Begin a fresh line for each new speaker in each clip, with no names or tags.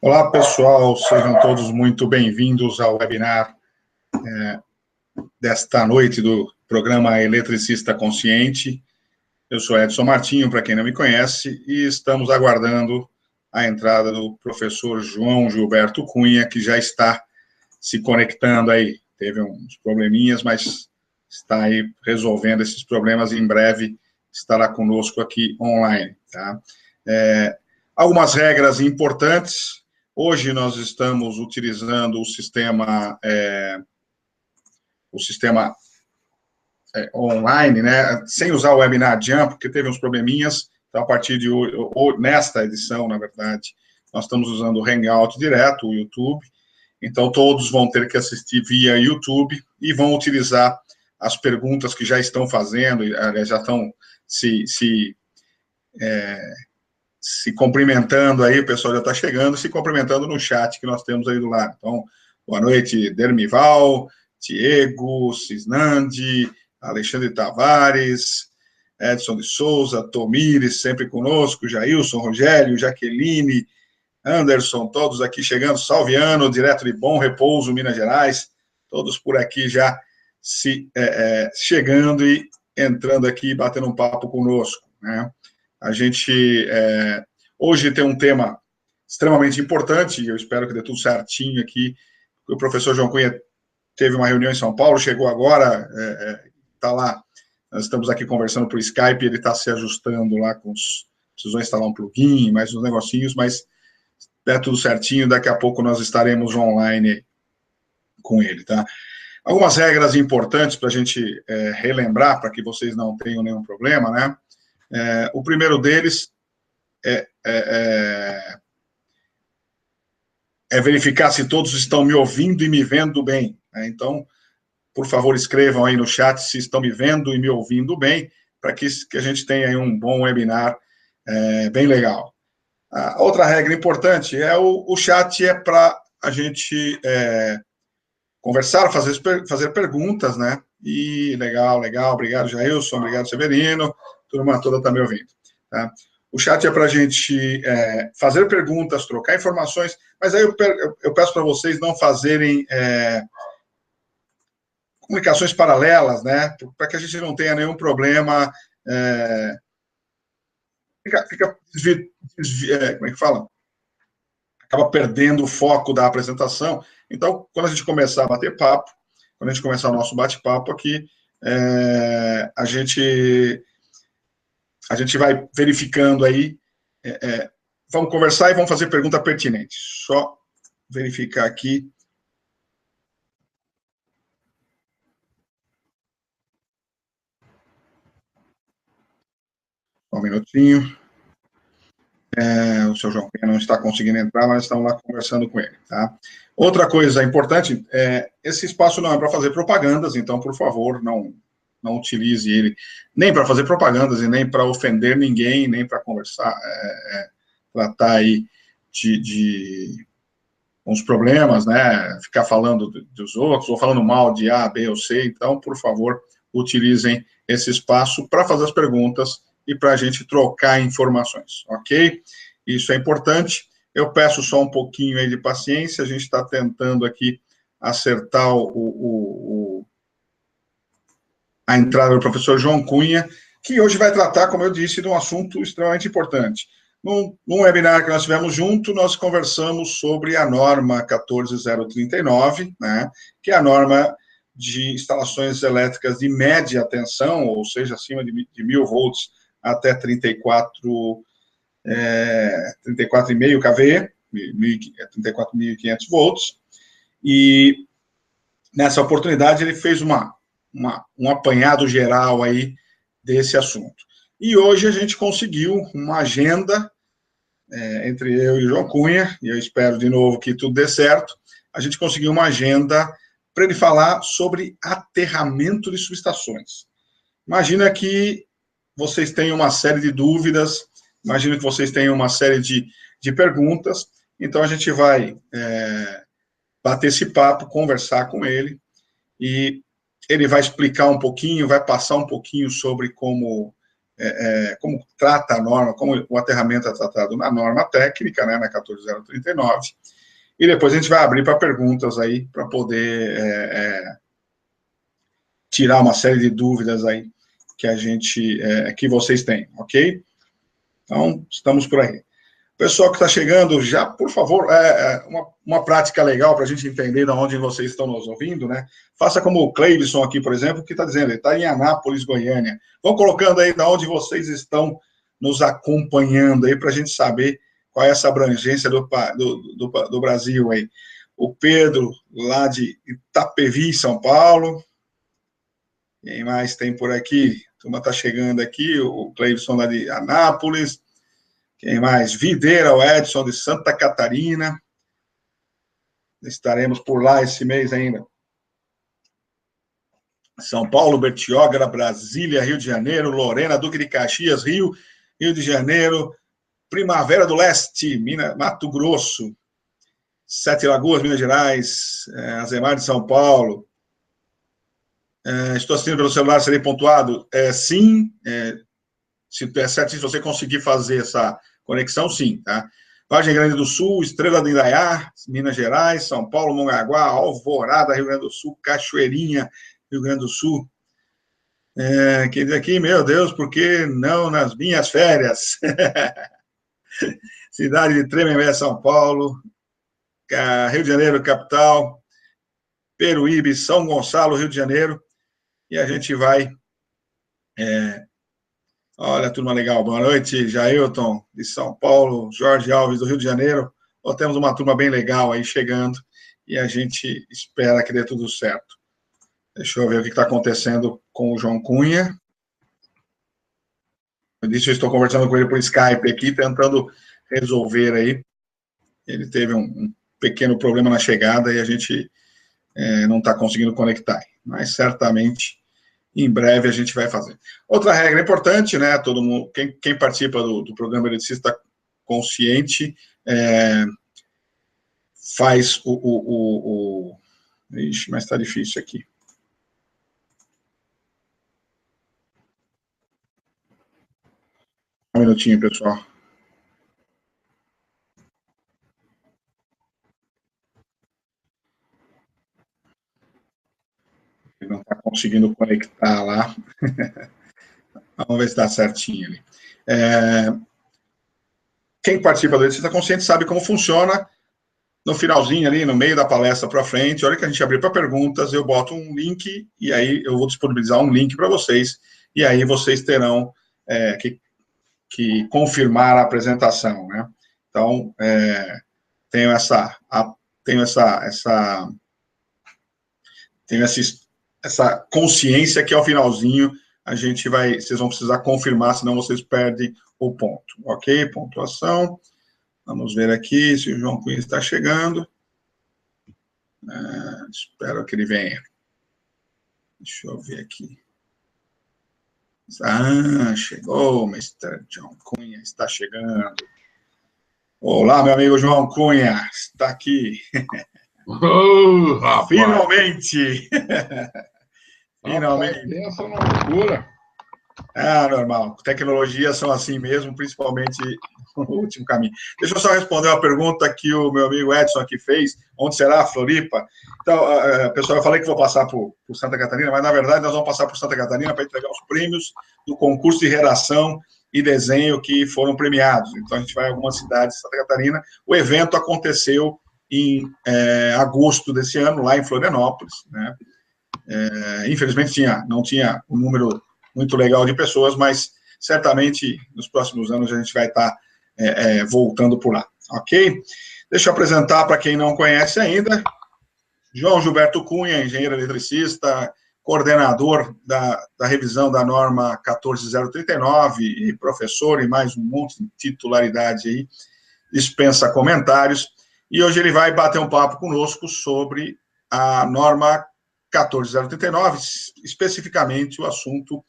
Olá, pessoal, sejam todos muito bem-vindos ao webinar desta noite do programa Eletricista Consciente. Eu sou Edson Martinho, para quem não me conhece, e estamos aguardando a entrada do professor João Gilberto Cunha, que já está se conectando aí. Teve uns probleminhas, mas está aí resolvendo esses problemas e em breve estará conosco aqui online, tá? Algumas regras importantes. Hoje nós estamos utilizando o sistema online, né, sem usar o Webinar Jam, porque teve uns probleminhas. Então, a partir de hoje, nesta edição, na verdade, nós estamos usando o Hangout direto, o YouTube. Então, todos vão ter que assistir via YouTube e vão utilizar as perguntas que já estão fazendo, já estão se cumprimentando aí, o pessoal já está chegando, se cumprimentando no chat que nós temos aí do lado. Então, boa noite, Dermival, Diego, Cisnandi, Alexandre Tavares, Edson de Souza, Tomires, sempre conosco, Jailson, Rogério, Jaqueline, Anderson, todos aqui chegando, Salviano, direto de Bom Repouso, Minas Gerais, todos por aqui já chegando e entrando aqui, batendo um papo conosco, né? A gente hoje tem um tema extremamente importante, eu espero que dê tudo certinho aqui. O professor João Cunha teve uma reunião em São Paulo, chegou agora, está lá, nós estamos aqui conversando por Skype, ele está se ajustando lá precisou instalar um plugin, mais uns negocinhos, mas é tudo certinho, daqui a pouco nós estaremos online com ele, tá? Algumas regras importantes para a gente relembrar, para que vocês não tenham nenhum problema, né? O primeiro deles é verificar se todos estão me ouvindo e me vendo bem, né? Então, por favor, escrevam aí no chat se estão me vendo e me ouvindo bem, para que a gente tenha aí um bom webinar bem legal. A outra regra importante o chat é para a gente conversar, fazer perguntas, né? E legal, obrigado, Jailson, obrigado, Severino, a turma toda está me ouvindo, tá? O chat é para a gente fazer perguntas, trocar informações, mas aí eu peço para vocês não fazerem comunicações paralelas, né? Para que a gente não tenha nenhum problema. Como é que fala? Acaba perdendo o foco da apresentação. Então, quando a gente começar a bater papo, quando a gente começar o nosso bate-papo aqui, a gente vai verificando aí, vamos conversar e vamos fazer pergunta pertinente. Só verificar aqui. Só um minutinho. O seu João não está conseguindo entrar, mas estamos lá conversando com ele, tá? Outra coisa importante, esse espaço não é para fazer propagandas, então, por favor, não utilize ele nem para fazer propagandas e nem para ofender ninguém, nem para conversar, tratar aí de uns problemas, né? Ficar falando dos outros, ou falando mal de A, B ou C. Então, por favor, utilizem esse espaço para fazer as perguntas e para a gente trocar informações, ok? Isso é importante. Eu peço só um pouquinho aí de paciência, a gente está tentando aqui acertar a entrada do professor João Cunha, que hoje vai tratar, como eu disse, de um assunto extremamente importante. Num webinar que nós tivemos junto, nós conversamos sobre a norma 14039, né, que é a norma de instalações elétricas de média tensão, ou seja, acima de 1.000 volts até 34,5 kV, 34.500 volts, e nessa oportunidade ele fez um apanhado geral aí desse assunto. E hoje a gente conseguiu uma agenda entre eu e o João Cunha, e eu espero de novo que tudo dê certo, a gente conseguiu uma agenda para ele falar sobre aterramento de subestações. Imagina que vocês têm uma série de dúvidas, imagina que vocês têm uma série de perguntas, então a gente vai bater esse papo, conversar com ele, e ele vai explicar um pouquinho, vai passar um pouquinho sobre como como trata a norma, como o aterramento é tratado na norma técnica, né, na 14039, e depois a gente vai abrir para perguntas aí, para poder tirar uma série de dúvidas aí que vocês têm, ok? Então, estamos por aí. Pessoal que está chegando, já, por favor, uma prática legal para a gente entender de onde vocês estão nos ouvindo, né? Faça como o Cleibson aqui, por exemplo, que está dizendo, ele está em Anápolis, Goiânia. Vão colocando aí de onde vocês estão nos acompanhando aí, para a gente saber qual é essa abrangência do Brasil aí. O Pedro, lá de Itapevi, São Paulo. Quem mais tem por aqui? A turma está chegando aqui, o Cleibson lá de Anápolis. Quem mais? Videira, o Edson de Santa Catarina. Estaremos por lá esse mês ainda. São Paulo, Bertioga, Brasília, Rio de Janeiro, Lorena, Duque de Caxias, Rio de Janeiro, Primavera do Leste, Mato Grosso, Sete Lagoas, Minas Gerais, Azemar de São Paulo. Estou assistindo pelo celular, serei pontuado? Sim, se é certo, se você conseguir fazer essa conexão, sim, tá? Vargem Grande do Sul, Estrela de Indaiá, Minas Gerais, São Paulo, Mongaguá, Alvorada, Rio Grande do Sul, Cachoeirinha, Rio Grande do Sul. Quem diz aqui, meu Deus, por que não nas minhas férias? Cidade de Tremembé, São Paulo, Rio de Janeiro, capital, Peruíbe, São Gonçalo, Rio de Janeiro, e a gente vai... Olha, turma legal, boa noite, Jailton, de São Paulo, Jorge Alves, do Rio de Janeiro. Temos uma turma bem legal aí chegando, e a gente espera que dê tudo certo. Deixa eu ver o que está acontecendo com o João Cunha. Eu disse, eu estou conversando com ele por Skype aqui, tentando resolver aí. Ele teve um pequeno problema na chegada e a gente não está conseguindo conectar. Mas certamente, em breve, a gente vai fazer. Outra regra importante, né? Todo mundo, quem participa do programa Eletricista Consciente, faz Ixi, mas está difícil aqui. Um minutinho, pessoal. Ele não está conseguindo conectar lá. Vamos ver se dá certinho ali. Quem participa do Eletricista Consciente sabe como funciona. No finalzinho ali, no meio da palestra para frente, a hora que a gente abrir para perguntas, eu boto um link, e aí eu vou disponibilizar um link para vocês, e aí vocês terão que confirmar a apresentação, né? Então, tenho essa consciência que ao finalzinho vocês vão precisar confirmar, senão vocês perdem o ponto, ok? Pontuação. Vamos ver aqui se o João Cunha está chegando. Espero que ele venha. Deixa eu ver aqui. Chegou, Mr. João Cunha está chegando. Olá, meu amigo João Cunha, está aqui. Finalmente! Finalmente.
Pensa numa loucura.
Normal. Tecnologias são assim mesmo, principalmente no último caminho. Deixa eu só responder uma pergunta que o meu amigo Edson aqui fez. Onde será a Floripa? Então, pessoal, eu falei que vou passar por Santa Catarina, mas, na verdade, nós vamos passar por Santa Catarina para entregar os prêmios do concurso de redação e desenho que foram premiados. Então, a gente vai a algumas cidades de Santa Catarina. O evento aconteceu em agosto desse ano, lá em Florianópolis, né? Infelizmente, não tinha um número muito legal de pessoas, mas certamente nos próximos anos a gente vai estar voltando por lá, ok? Deixa eu apresentar para quem não conhece ainda, João Gilberto Cunha, engenheiro eletricista, coordenador da revisão da norma 14039 e professor e mais um monte de titularidade aí, dispensa comentários, e hoje ele vai bater um papo conosco sobre a norma 14039, especificamente o assunto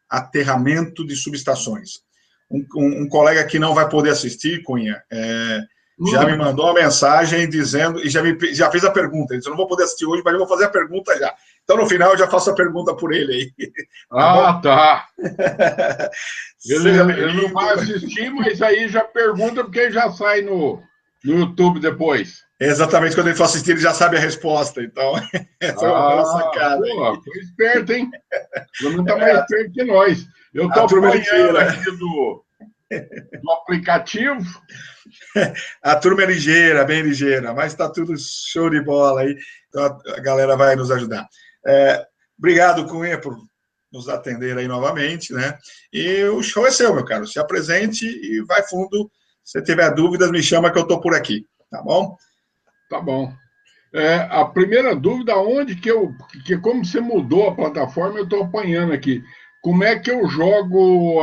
aterramento de subestações. Um colega que não vai poder assistir, Cunha, já me mandou uma mensagem dizendo, e já fez a pergunta, ele disse, eu não vou poder assistir hoje, mas eu vou fazer a pergunta já. Então, no final, eu já faço a pergunta por ele aí.
Tá.
Seja
Ele não vai
bem-vindo.
assistir, mas aí já pergunta, porque já sai no YouTube depois.
Exatamente, quando ele for assistir, ele já sabe a resposta. Então, essa é uma sacada aí.
Pô, foi esperto, hein? Pelo menos tá mais esperto que nós. Eu tô
A turma é
apanhando
ligeira.
aqui do aplicativo.
A turma é ligeira, bem ligeira, mas está tudo show de bola aí. Então, a galera vai nos ajudar. Obrigado, Cunha, por nos atender aí novamente, né? E o show é seu, meu caro. Se apresente e vai fundo. Se tiver dúvidas, me chama que eu estou por aqui, tá bom?
Tá bom. A primeira dúvida, onde que como você mudou a plataforma, eu estou apanhando aqui. Como é que eu jogo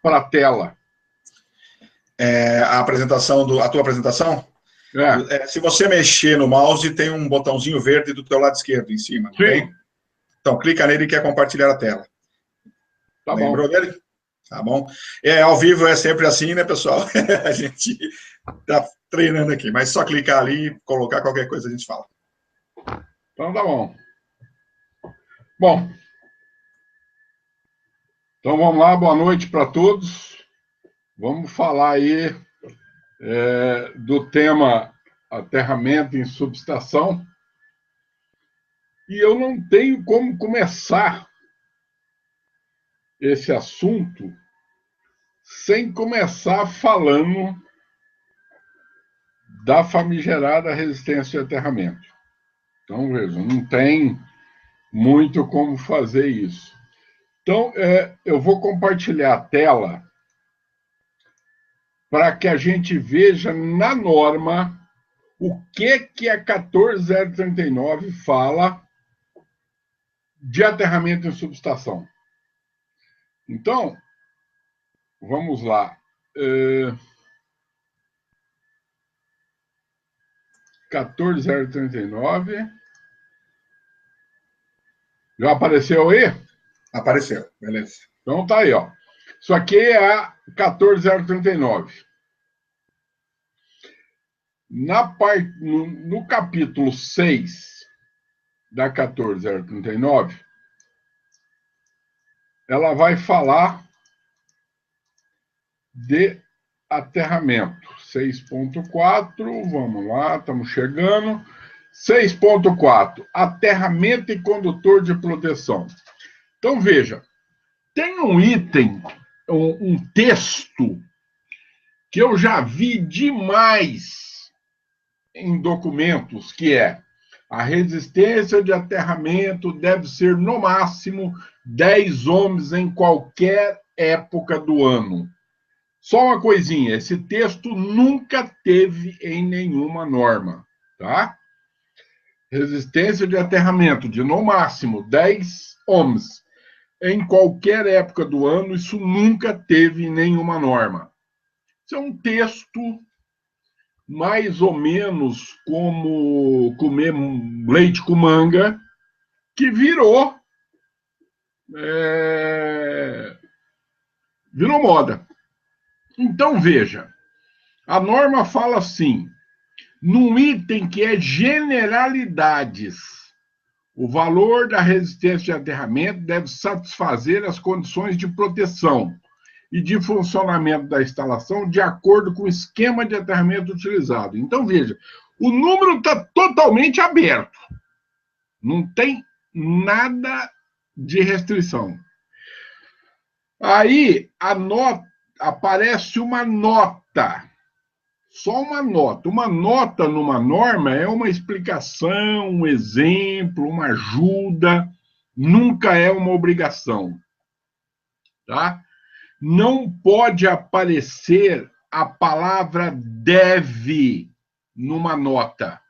para a tela?
A tua apresentação?
É,
Se você mexer no mouse, tem um botãozinho verde do teu lado esquerdo em cima, não tem?
sim,
Então, clica nele e quer compartilhar a tela.
tá bom.
Lembrou dele? Tá bom. Ao vivo é sempre assim, né, pessoal? A gente tá treinando aqui, mas só clicar ali, colocar qualquer coisa a gente fala.
Então tá bom. Bom, então vamos lá, boa noite para todos. Vamos falar aí do tema aterramento em subestação. E eu não tenho como começar esse assunto sem começar falando da famigerada resistência de aterramento. Então, veja, não tem muito como fazer isso. Então, eu vou compartilhar a tela para que a gente veja na norma o que a 14039 fala de aterramento em subestação. Então, vamos lá. 14039. Já apareceu aí?
Apareceu, beleza.
Então tá aí, ó. Isso aqui é a 14039. No capítulo 6 da 14039, ela vai falar de aterramento. 6.4, vamos lá, estamos chegando. 6.4, aterramento e condutor de proteção. Então, veja, tem um item, um texto, que eu já vi demais em documentos, que é: a resistência de aterramento deve ser, no máximo, 10 ohms em qualquer época do ano. Só uma coisinha, esse texto nunca teve em nenhuma norma, tá? Resistência de aterramento de, no máximo, 10 ohms em qualquer época do ano, isso nunca teve em nenhuma norma. Isso é um texto mais ou menos como comer leite com manga, que virou moda. Então, veja, a norma fala assim, num item que é generalidades, o valor da resistência de aterramento deve satisfazer as condições de proteção e de funcionamento da instalação de acordo com o esquema de aterramento utilizado. Então, veja, o número está totalmente aberto. Não tem nada de restrição. Aí aparece uma nota. Só uma nota. Uma nota numa norma é uma explicação, um exemplo, uma ajuda, nunca é uma obrigação. Tá? Não pode aparecer a palavra deve numa nota.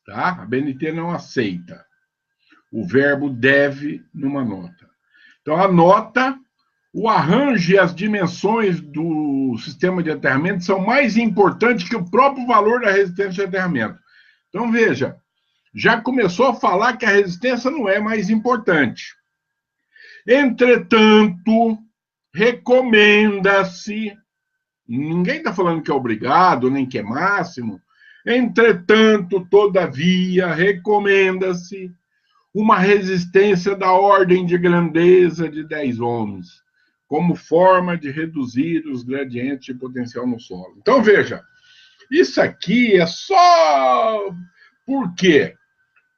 Tá? A BNT não aceita o verbo deve numa nota. Então, a nota, o arranjo e as dimensões do sistema de aterramento são mais importantes que o próprio valor da resistência de aterramento. Então, veja, já começou a falar que a resistência não é mais importante. Entretanto, recomenda-se, ninguém está falando que é obrigado, nem que é máximo, entretanto, todavia, recomenda-se uma resistência da ordem de grandeza de 10 ohms, como forma de reduzir os gradientes de potencial no solo. Então, veja, isso aqui é só... Por quê?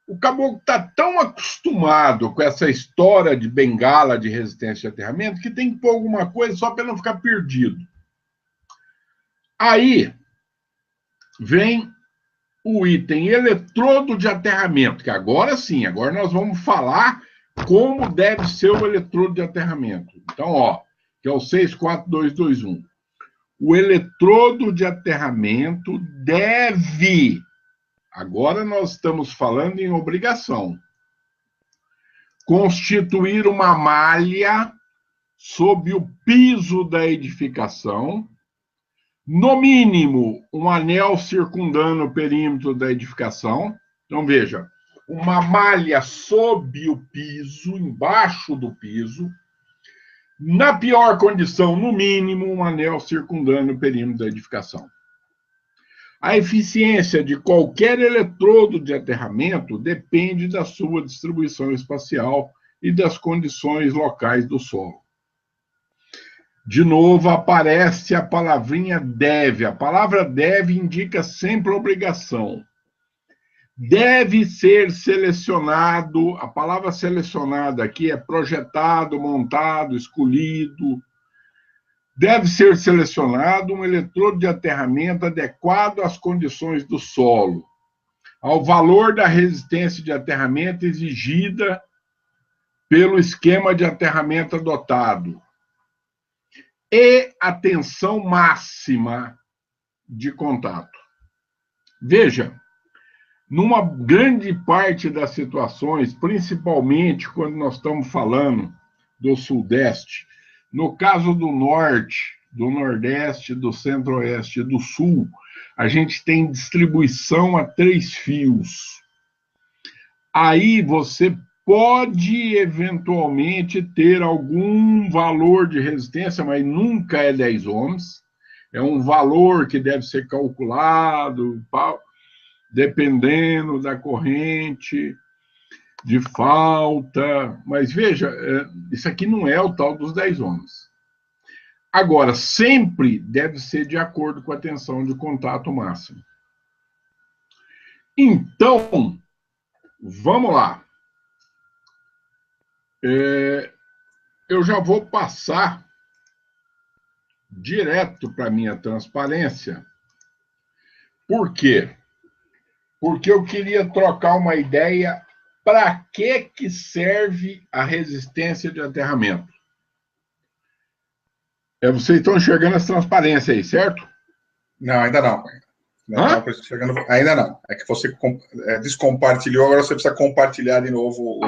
O caboclo está tão acostumado com essa história de bengala de resistência de aterramento que tem que pôr alguma coisa só para não ficar perdido. Aí vem o item eletrodo de aterramento, que agora sim, agora nós vamos falar como deve ser o eletrodo de aterramento. Então, ó, que é o 64221. O eletrodo de aterramento deve, agora nós estamos falando em obrigação, constituir uma malha sob o piso da edificação, no mínimo, um anel circundando o perímetro da edificação. Então, veja, uma malha sob o piso, embaixo do piso. Na pior condição, no mínimo, um anel circundando o perímetro da edificação. A eficiência de qualquer eletrodo de aterramento depende da sua distribuição espacial e das condições locais do solo. De novo, aparece a palavrinha deve. A palavra deve indica sempre obrigação. Deve ser selecionado, a palavra selecionada aqui é projetado, montado, escolhido. Deve ser selecionado um eletrodo de aterramento adequado às condições do solo, ao valor da resistência de aterramento exigida pelo esquema de aterramento adotado, e a tensão máxima de contato. Veja, numa grande parte das situações, principalmente quando nós estamos falando do Sudeste, no caso do Norte, do Nordeste, do Centro-Oeste e do Sul, a gente tem distribuição a 3 fios. Aí você pode, eventualmente, ter algum valor de resistência, mas nunca é 10 ohms. É um valor que deve ser calculado, dependendo da corrente de falta. Mas, veja, isso aqui não é o tal dos 10 ohms. Agora, sempre deve ser de acordo com a tensão de contato máximo. Então, vamos lá. Eu já vou passar direto para a minha transparência. Por quê? Porque eu queria trocar uma ideia para que serve a resistência de aterramento. Vocês estão enxergando essa transparência aí, certo?
Não, ainda não. Ainda não. É que você descompartilhou, agora você precisa compartilhar de novo.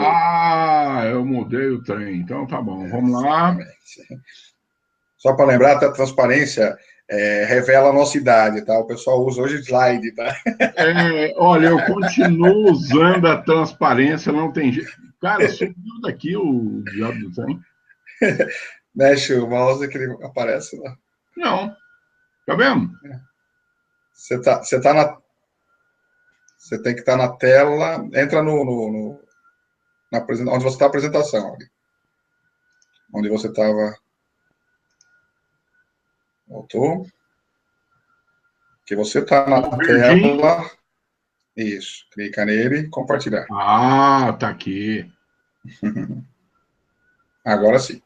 Eu mudei o trem. Então tá bom, vamos lá.
Só para lembrar, a transparência revela a nossa idade, tá? O pessoal usa hoje slide, tá?
Olha, eu continuo usando a transparência, não tem jeito. Cara, subiu daqui o diabo do trem.
Mexe o mouse que ele aparece lá.
Não. Tá vendo?
Você tem que estar na tela. Entra onde você está a apresentação. Ali. Onde você estava. Voltou. Que você está na tela. Isso. Clica nele e compartilhar.
Tá aqui.
Agora sim.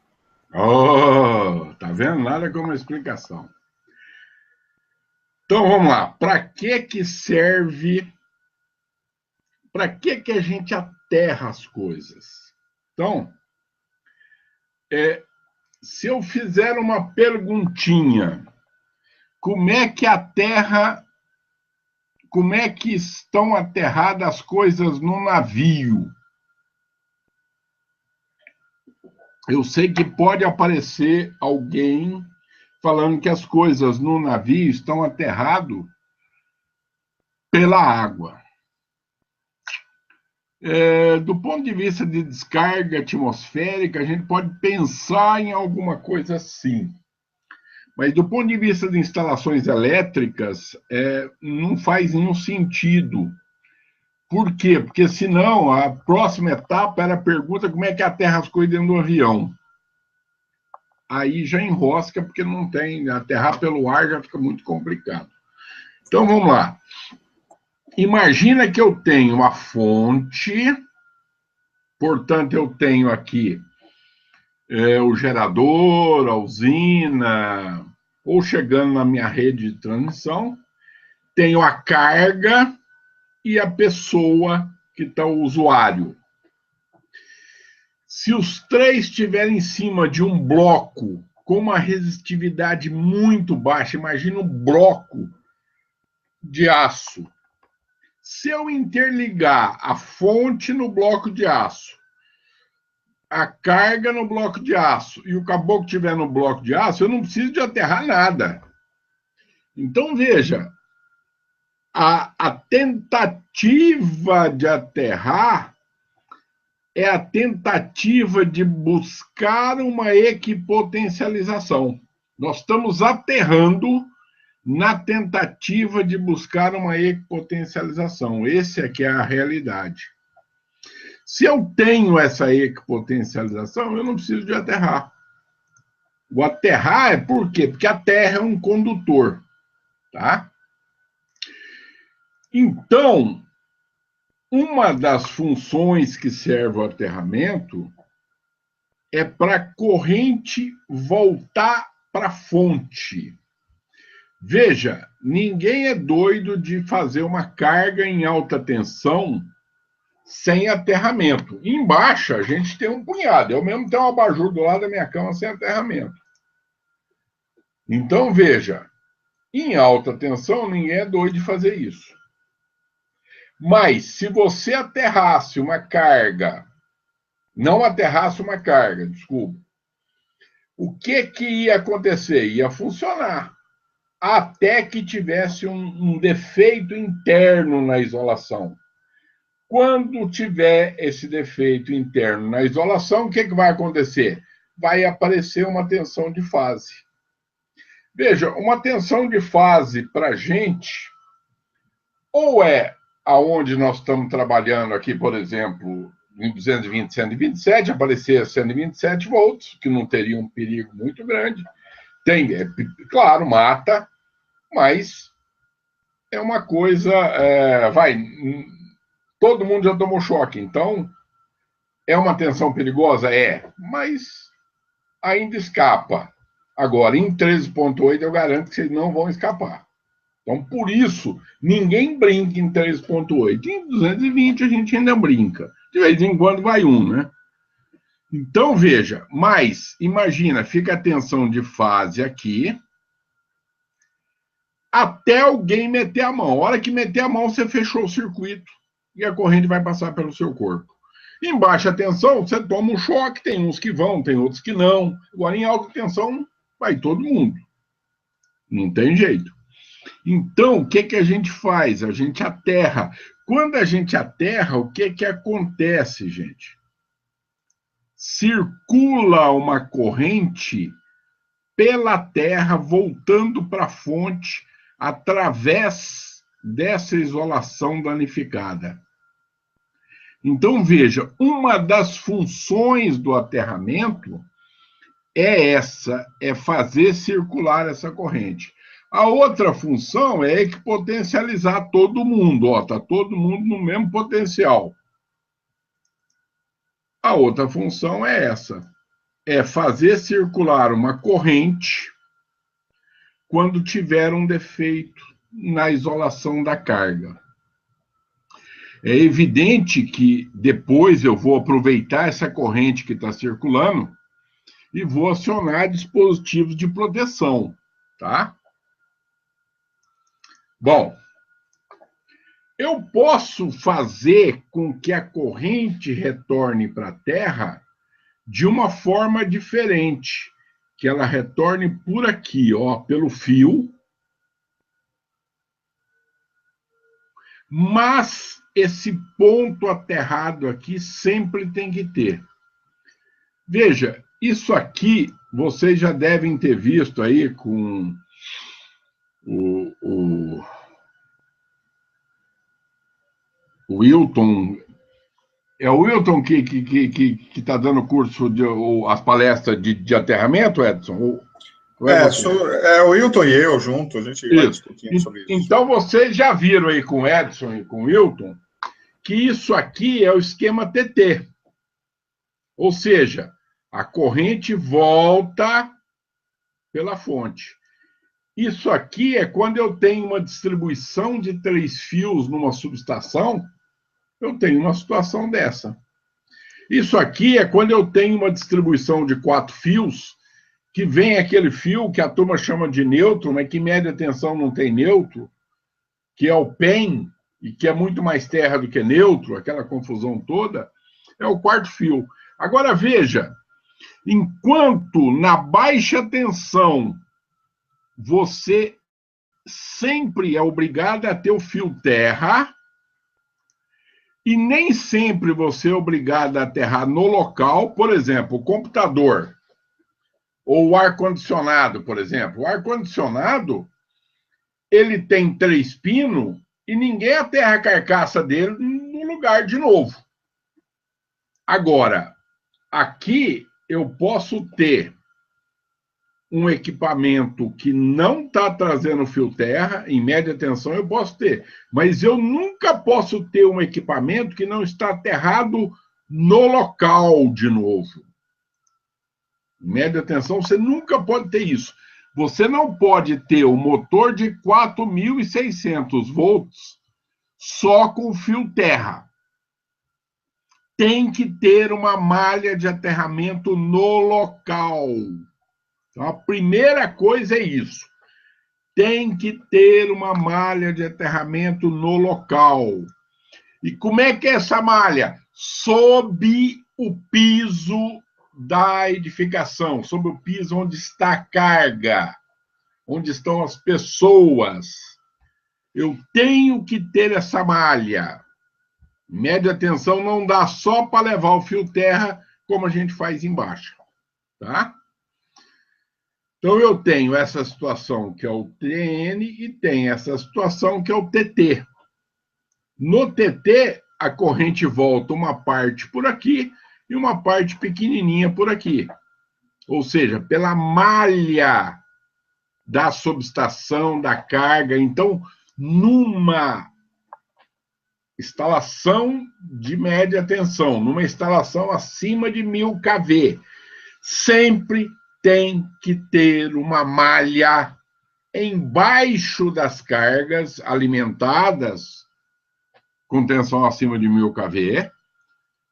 Tá vendo? Nada como explicação. Então, vamos lá. Para que serve... Para que a gente aterra as coisas? Então, se eu fizer uma perguntinha, como é que estão aterradas as coisas no navio? Eu sei que pode aparecer alguém falando que as coisas no navio estão aterradas pela água. Do ponto de vista de descarga atmosférica, a gente pode pensar em alguma coisa assim. Mas do ponto de vista de instalações elétricas, não faz nenhum sentido. Por quê? Porque senão a próxima etapa era a pergunta como é que aterra as coisas dentro do avião. aí já enrosca, porque não tem, aterrar pelo ar já fica muito complicado. Então, vamos lá. Imagina que eu tenho uma fonte, portanto, eu tenho aqui o gerador, a usina, ou chegando na minha rede de transmissão, tenho a carga e a pessoa que está o usuário. Se os três estiverem em cima de um bloco com uma resistividade muito baixa, imagina um bloco de aço. Se eu interligar a fonte no bloco de aço, a carga no bloco de aço e o caboclo estiver no bloco de aço, eu não preciso de aterrar nada. Então, veja, a tentativa de aterrar é a tentativa de buscar uma equipotencialização. Nós estamos aterrando na tentativa de buscar uma equipotencialização. Esse é que é a realidade. Se eu tenho essa equipotencialização, eu não preciso de aterrar. O aterrar é por quê? Porque a Terra é um condutor, tá? Então, uma das funções que serve ao aterramento é para a corrente voltar para a fonte. Veja, ninguém é doido de fazer uma carga em alta tensão sem aterramento. Embaixo, a gente tem um punhado. Eu mesmo tenho um abajur do lado da minha cama sem aterramento. Então, veja, em alta tensão, ninguém é doido de fazer isso. Mas, se você aterrasse uma carga, não aterrasse uma carga, desculpa, o que ia acontecer? Ia funcionar, até que tivesse um defeito interno na isolação. Quando tiver esse defeito interno na isolação, o que vai acontecer? Vai aparecer uma tensão de fase. Veja, uma tensão de fase para a gente, ou é aonde nós estamos trabalhando aqui, por exemplo, em 220, 127, aparecer 127 volts, que não teria um perigo muito grande. Tem, claro, mata, mas é uma coisa, todo mundo já tomou choque, então é uma tensão perigosa? É, mas ainda escapa. Agora, em 13.8, eu garanto que vocês não vão escapar. Então, por isso, ninguém brinca em 3.8. Em 220 a gente ainda brinca. De vez em quando vai um, né? Então, veja, mas, imagina, fica a tensão de fase aqui, até alguém meter a mão. A hora que meter a mão, você fechou o circuito e a corrente vai passar pelo seu corpo. Em baixa tensão, você toma um choque, tem uns que vão, tem outros que não. Agora, em alta tensão, vai todo mundo. Não tem jeito. Então, o que a gente faz? A gente aterra. Quando a gente aterra, o que acontece, gente? Circula uma corrente pela Terra, voltando para a fonte, através dessa isolação danificada. Então, veja, uma das funções do aterramento é essa, é fazer circular essa corrente. A outra função é equipotencializar todo mundo. Ó, tá todo mundo no mesmo potencial. A outra função é essa, é fazer circular uma corrente quando tiver um defeito na isolação da carga. É evidente que depois eu vou aproveitar essa corrente que está circulando e vou acionar dispositivos de proteção, tá? Bom, eu posso fazer com que a corrente retorne para a Terra de uma forma diferente, que ela retorne por aqui, ó, pelo fio, mas esse ponto aterrado aqui sempre tem que ter. Veja, isso aqui vocês já devem ter visto aí com o Wilton É o Wilton que está dando curso, ou as palestras de aterramento, Edson? Ou é você?
É o Wilton e eu junto, a gente vai
Isso.
discutindo sobre isso.
Então, vocês já viram aí com o Edson e com o Wilton que isso aqui é o esquema TT. Ou seja, a corrente volta pela fonte. Isso aqui é quando eu tenho uma distribuição de 3 fios numa subestação, eu tenho uma situação dessa. Isso aqui é quando eu tenho uma distribuição de 4 fios, que vem aquele fio que a turma chama de neutro, mas que média tensão não tem neutro, que é o PEN, e que é muito mais terra do que neutro, aquela confusão toda, é o 4º fio. Agora, veja, enquanto na baixa tensão você sempre é obrigado a ter o fio terra, e nem sempre você é obrigado a aterrar no local, por exemplo, o computador, ou o ar-condicionado, por exemplo. O ar-condicionado, ele tem 3 pinos e ninguém aterra a carcaça dele no lugar de novo. Agora, aqui eu posso ter um equipamento que não está trazendo fio terra, em média tensão eu posso ter, mas eu nunca posso ter um equipamento que não está aterrado no local de novo. Em média tensão você nunca pode ter isso. Você não pode ter um motor de 4.600 volts só com fio terra. Tem que ter uma malha de aterramento no local. Então, a primeira coisa é isso. Tem que ter uma malha de aterramento no local. E como é que é essa malha? Sob o piso da edificação, sob o piso onde está a carga, onde estão as pessoas. Eu tenho que ter essa malha. Média tensão não dá só para levar o fio terra, como a gente faz embaixo. Tá? Então, eu tenho essa situação que é o TN e tem essa situação que é o TT. No TT, a corrente volta uma parte por aqui e uma parte pequenininha por aqui. Ou seja, pela malha da subestação, da carga. Então, numa instalação de média tensão, numa instalação acima de 1000 kV, sempre tem que ter uma malha embaixo das cargas alimentadas com tensão acima de 1000 kV,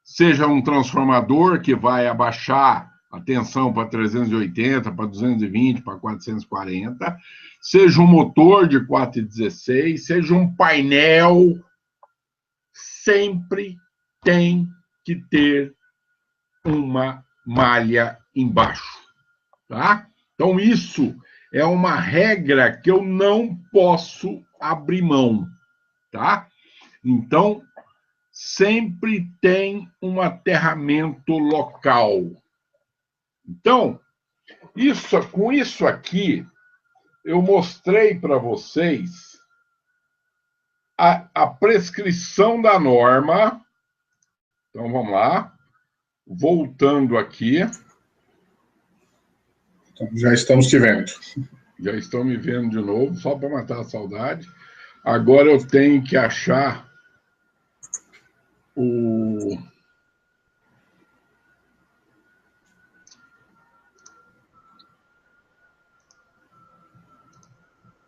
seja um transformador que vai abaixar a tensão para 380, para 220, para 440, seja um motor de 416, seja um painel, sempre tem que ter uma malha embaixo, tá? Então, isso é uma regra que eu não posso abrir mão, tá? Então, sempre tem um aterramento local. Então, com isso aqui, eu mostrei para vocês a prescrição da norma. Então, vamos lá. Voltando aqui.
Já estamos te vendo.
Já estão me vendo de novo, só para matar a saudade. Agora eu tenho que achar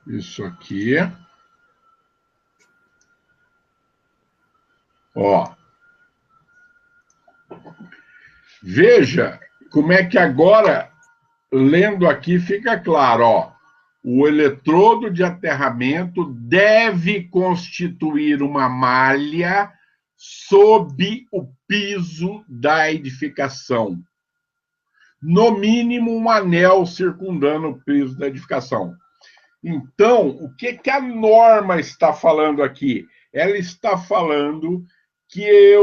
isso aqui. Ó. Veja como é que agora, lendo aqui, fica claro, ó. O eletrodo de aterramento deve constituir uma malha sob o piso da edificação. No mínimo, um anel circundando o piso da edificação. Então, o que a norma está falando aqui? Ela está falando que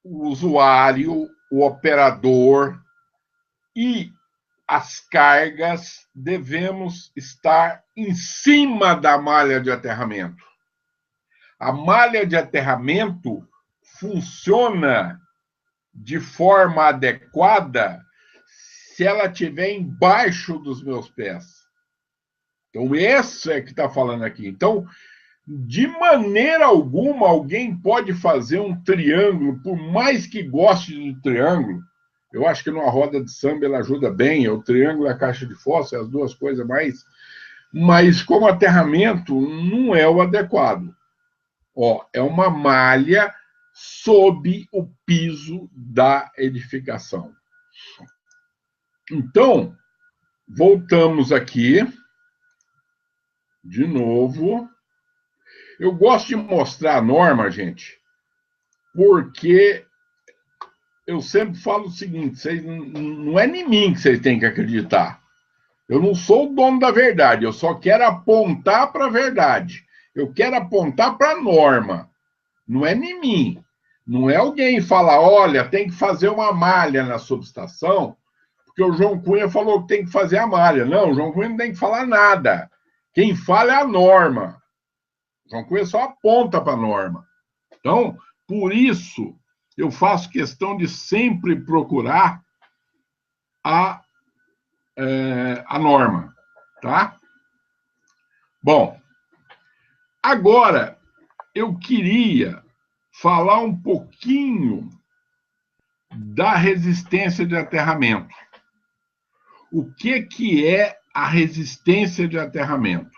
o usuário, o operador e as cargas devemos estar em cima da malha de aterramento. A malha de aterramento funciona de forma adequada se ela estiver embaixo dos meus pés. Então, esse é que está falando aqui. Então, de maneira alguma, alguém pode fazer um triângulo, por mais que goste de triângulo. Eu acho que numa roda de samba ele ajuda bem, é o triângulo e a caixa de fósforo, as duas coisas mais. Mas como aterramento, não é o adequado. Ó, é uma malha sob o piso da edificação. Então, voltamos aqui. De novo. Eu gosto de mostrar a norma, gente, porque eu sempre falo o seguinte, vocês, não é em mim que vocês têm que acreditar. Eu não sou o dono da verdade, eu só quero apontar para a verdade. Eu quero apontar para a norma. Não é em mim. Não é alguém falar, olha, tem que fazer uma malha na subestação, porque o João Cunha falou que tem que fazer a malha. Não, o João Cunha não tem que falar nada. Quem fala é a norma. O João Cunha só aponta para a norma. Então, por isso, eu faço questão de sempre procurar a norma, tá? Bom, agora eu queria falar um pouquinho da resistência de aterramento. O que é a resistência de aterramento?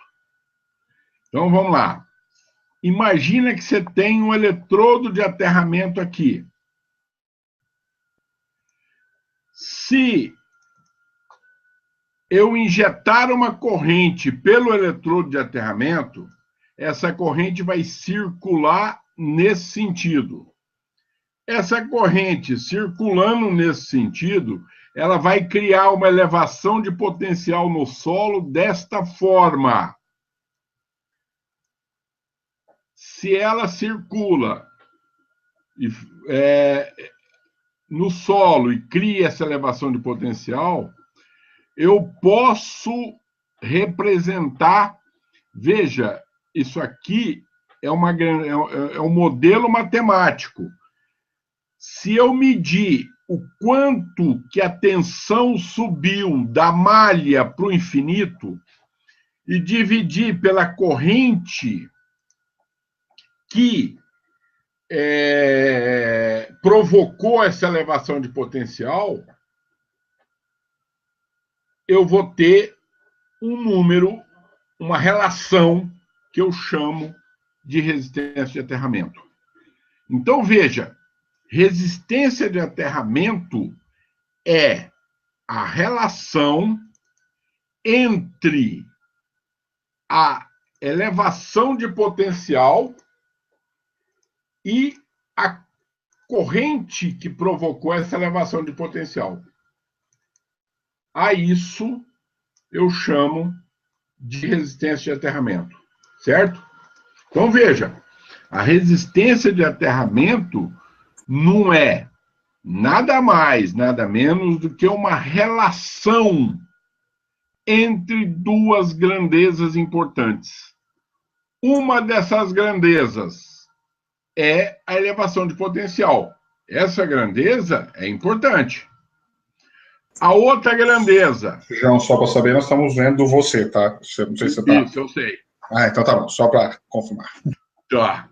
Então, vamos lá. Imagina que você tem um eletrodo de aterramento aqui. Se eu injetar uma corrente pelo eletrodo de aterramento, essa corrente vai circular nesse sentido. Essa corrente circulando nesse sentido, ela vai criar uma elevação de potencial no solo desta forma. Se ela circula no solo e cria essa elevação de potencial, eu posso representar, veja, isso aqui é um modelo matemático. Se eu medir o quanto que a tensão subiu da malha para o infinito e dividir pela corrente que provocou essa elevação de potencial, eu vou ter um número, uma relação que eu chamo de resistência de aterramento. Então, veja, resistência de aterramento é a relação entre a elevação de potencial e a corrente que provocou essa elevação de potencial. A isso eu chamo de resistência de aterramento, certo? Então, veja, a resistência de aterramento não é nada mais, nada menos do que uma relação entre duas grandezas importantes. Uma dessas grandezas é a elevação de potencial. Essa grandeza é importante. A outra grandeza...
João, só para saber, nós estamos vendo você, tá? Não sei se você tá...
Isso, eu sei.
Ah, então tá bom, só para confirmar.
Tá.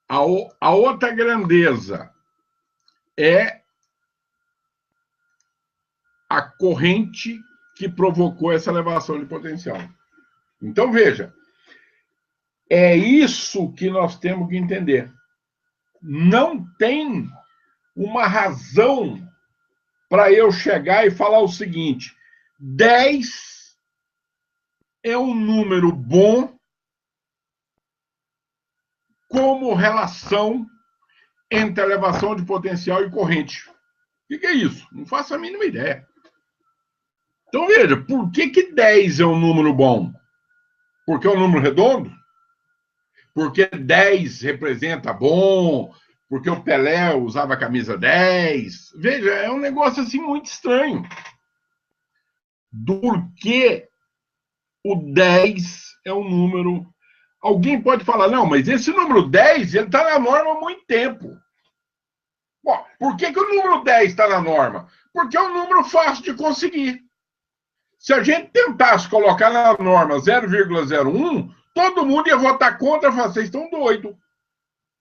A outra grandeza é a corrente que provocou essa elevação de potencial. Então, veja, é isso que nós temos que entender. Não tem uma razão para eu chegar e falar o seguinte: 10 é um número bom como relação entre elevação de potencial e corrente. O que é isso? Não faço a mínima ideia. Então, veja, por que 10 é um número bom? Porque é um número redondo? Porque 10 representa bom? Porque o Pelé usava a camisa 10? Veja, é um negócio assim muito estranho. Porque o 10 é um número... Alguém pode falar, não, mas esse número 10, ele está na norma há muito tempo. Bom, por que o número 10 está na norma? Porque é um número fácil de conseguir. Se a gente tentasse colocar na norma 0,01, todo mundo ia votar contra e falar, vocês estão doidos.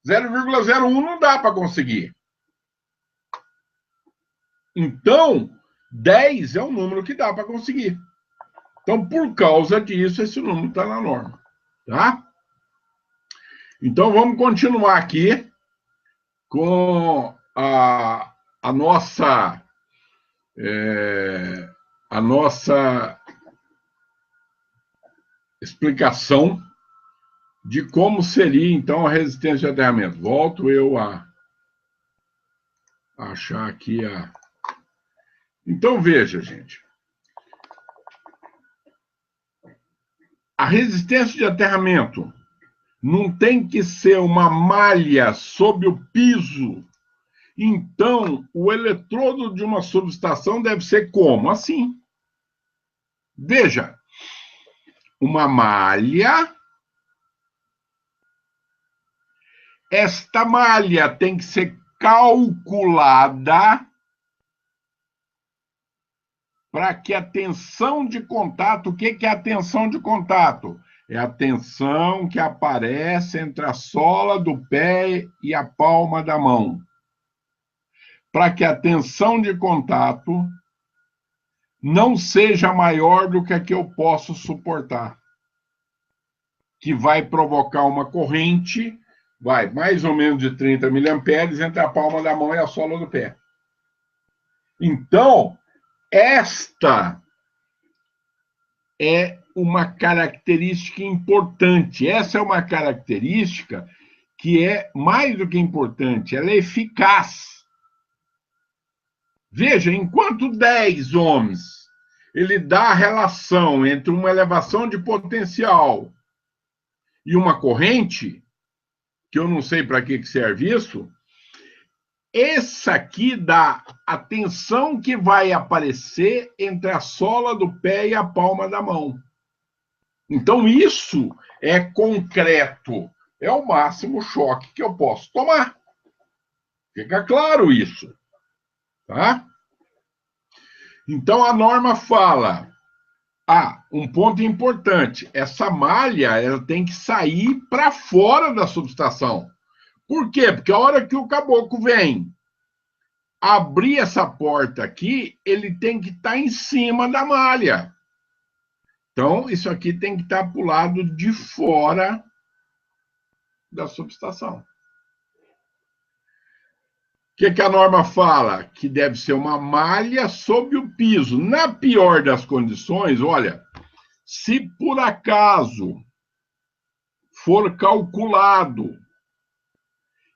0,01 não dá para conseguir. Então, 10 é um número que dá para conseguir. Então, por causa disso, esse número está na norma. Tá? Então, vamos continuar aqui com a nossa explicação de como seria, então, a resistência de aterramento. Volto eu a achar aqui a... Então, veja, gente. A resistência de aterramento não tem que ser uma malha sob o piso. Então, o eletrodo de uma subestação deve ser como? Assim. Veja, uma malha. Esta malha tem que ser calculada para que a tensão de contato... O que é a tensão de contato? É a tensão que aparece entre a sola do pé e a palma da mão. Para que a tensão de contato não seja maior do que a que eu posso suportar. Que vai provocar uma corrente, vai mais ou menos de 30 miliamperes entre a palma da mão e a sola do pé. Então, esta é uma característica importante. Essa é uma característica que é mais do que importante, ela é eficaz. Veja, enquanto 10 ohms ele dá a relação entre uma elevação de potencial e uma corrente, que eu não sei para que serve isso, essa aqui dá a tensão que vai aparecer entre a sola do pé e a palma da mão. Então, isso é concreto. É o máximo choque que eu posso tomar. Fica claro isso. Tá? Então, a norma fala... um ponto importante. Essa malha ela tem que sair para fora da subestação. Por quê? Porque a hora que o caboclo vem abrir essa porta aqui, ele tem que estar em cima da malha. Então, isso aqui tem que estar para o lado de fora da subestação. O que a norma fala? Que deve ser uma malha sob o piso. Na pior das condições, olha, se por acaso for calculado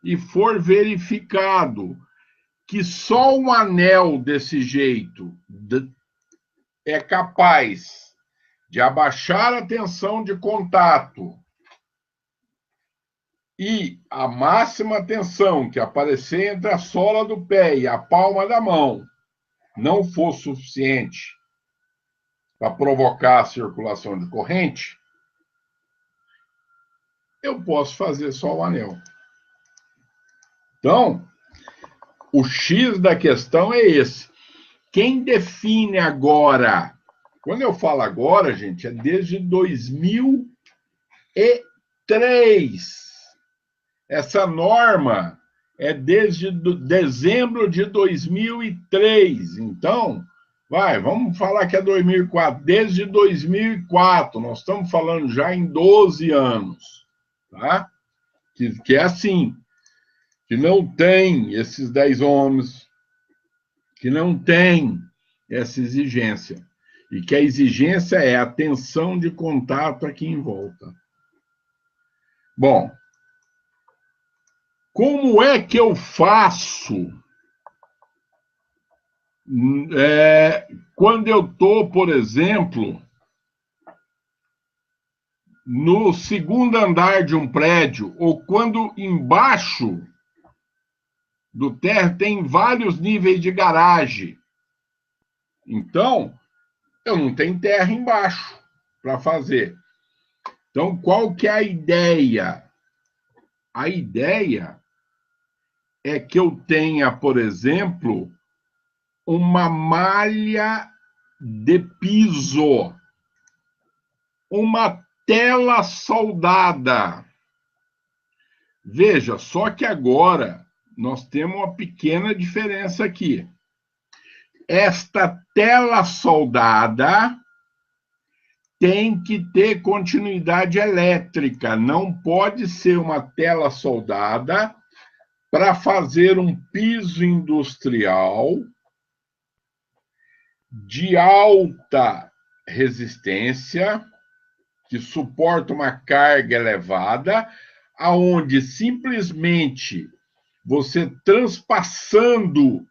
e for verificado que só um anel desse jeito é capaz de abaixar a tensão de contato e a máxima tensão que aparecer entre a sola do pé e a palma da mão não for suficiente para provocar a circulação de corrente, eu posso fazer só o anel. Então, o X da questão é esse. Quem define agora... Quando eu falo agora, gente, é desde 2003. Essa norma é desde dezembro de 2003. Então, vamos falar que é 2004. Desde 2004, nós estamos falando já em 12 anos. Tá? Que é assim, que não tem esses 10 ohms, que não tem essa exigência. E que a exigência é a tensão de contato aqui em volta. Bom, como é que eu faço quando eu estou, por exemplo, no segundo andar de um prédio, ou quando embaixo do térreo tem vários níveis de garagem? Então, eu não tenho terra embaixo para fazer. Então, qual que é a ideia? A ideia é que eu tenha, por exemplo, uma malha de piso, uma tela soldada. Veja, só que agora nós temos uma pequena diferença aqui. Esta tela soldada tem que ter continuidade elétrica, não pode ser uma tela soldada para fazer um piso industrial de alta resistência, que suporta uma carga elevada, aonde simplesmente você transpassando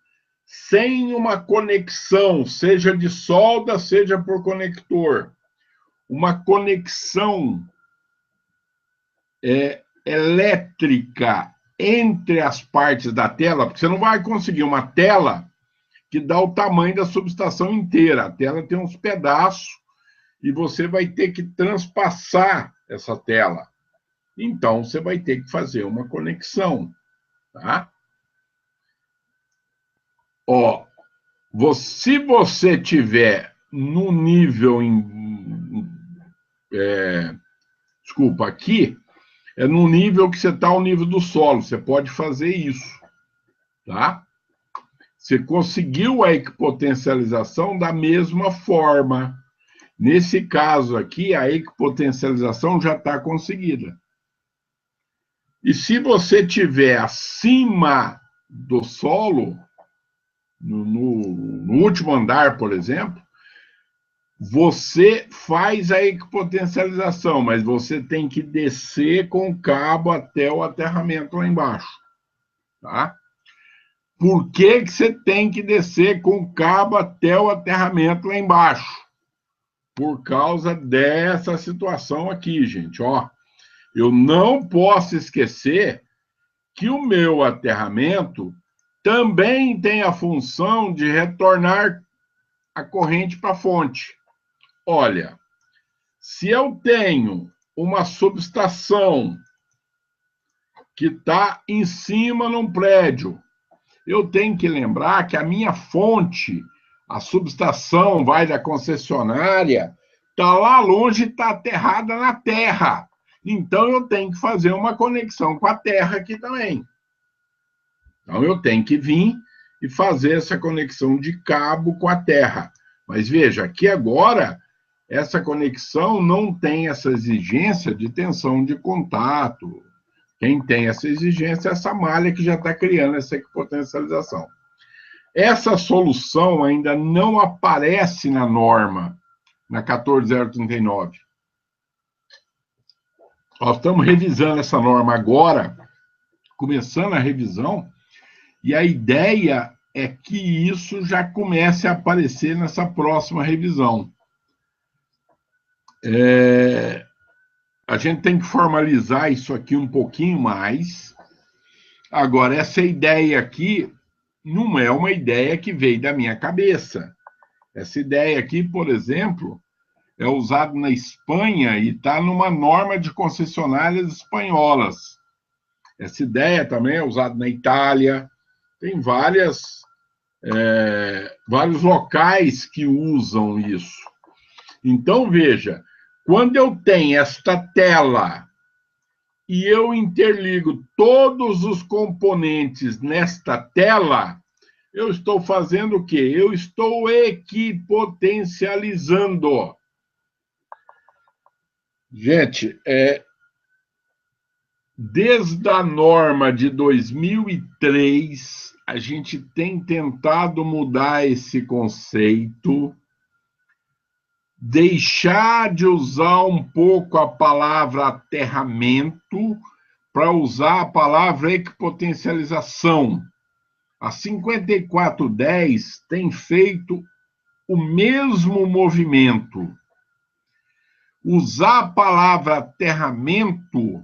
sem uma conexão, seja de solda, seja por conector, uma conexão elétrica entre as partes da tela, porque você não vai conseguir uma tela que dá o tamanho da subestação inteira. A tela tem uns pedaços e você vai ter que transpassar essa tela. Então, você vai ter que fazer uma conexão, tá? Ó, se você tiver no nível desculpa, aqui é no nível que você está ao nível do solo, você pode fazer isso, tá? Você conseguiu a equipotencialização da mesma forma. Nesse caso aqui, a equipotencialização já está conseguida. E se você tiver acima do solo, no último andar, por exemplo, você faz a equipotencialização, mas você tem que descer com o cabo até o aterramento lá embaixo, tá? Por que você tem que descer com o cabo até o aterramento lá embaixo? Por causa dessa situação aqui, gente, ó. Eu não posso esquecer que o meu aterramento também tem a função de retornar a corrente para a fonte. Olha, se eu tenho uma subestação que está em cima num prédio, eu tenho que lembrar que a minha fonte, a subestação vai da concessionária, está lá longe, está aterrada na terra. Então, eu tenho que fazer uma conexão com a terra aqui também. Então, eu tenho que vir e fazer essa conexão de cabo com a terra. Mas veja, aqui agora, essa conexão não tem essa exigência de tensão de contato. Quem tem essa exigência é essa malha que já está criando essa equipotencialização. Essa solução ainda não aparece na norma, na 14039. Nós estamos revisando essa norma agora, começando a revisão, e a ideia é que isso já comece a aparecer nessa próxima revisão. A gente tem que formalizar isso aqui um pouquinho mais. Agora, essa ideia aqui não é uma ideia que veio da minha cabeça. Essa ideia aqui, por exemplo, é usada na Espanha e está numa norma de concessionárias espanholas. Essa ideia também é usada na Itália. Tem vários locais que usam isso. Então, veja, quando eu tenho esta tela e eu interligo todos os componentes nesta tela, eu estou fazendo o quê? Eu estou equipotencializando. Gente, desde a norma de 2003, a gente tem tentado mudar esse conceito, deixar de usar um pouco a palavra aterramento para usar a palavra equipotencialização. A 5410 tem feito o mesmo movimento. Usar a palavra aterramento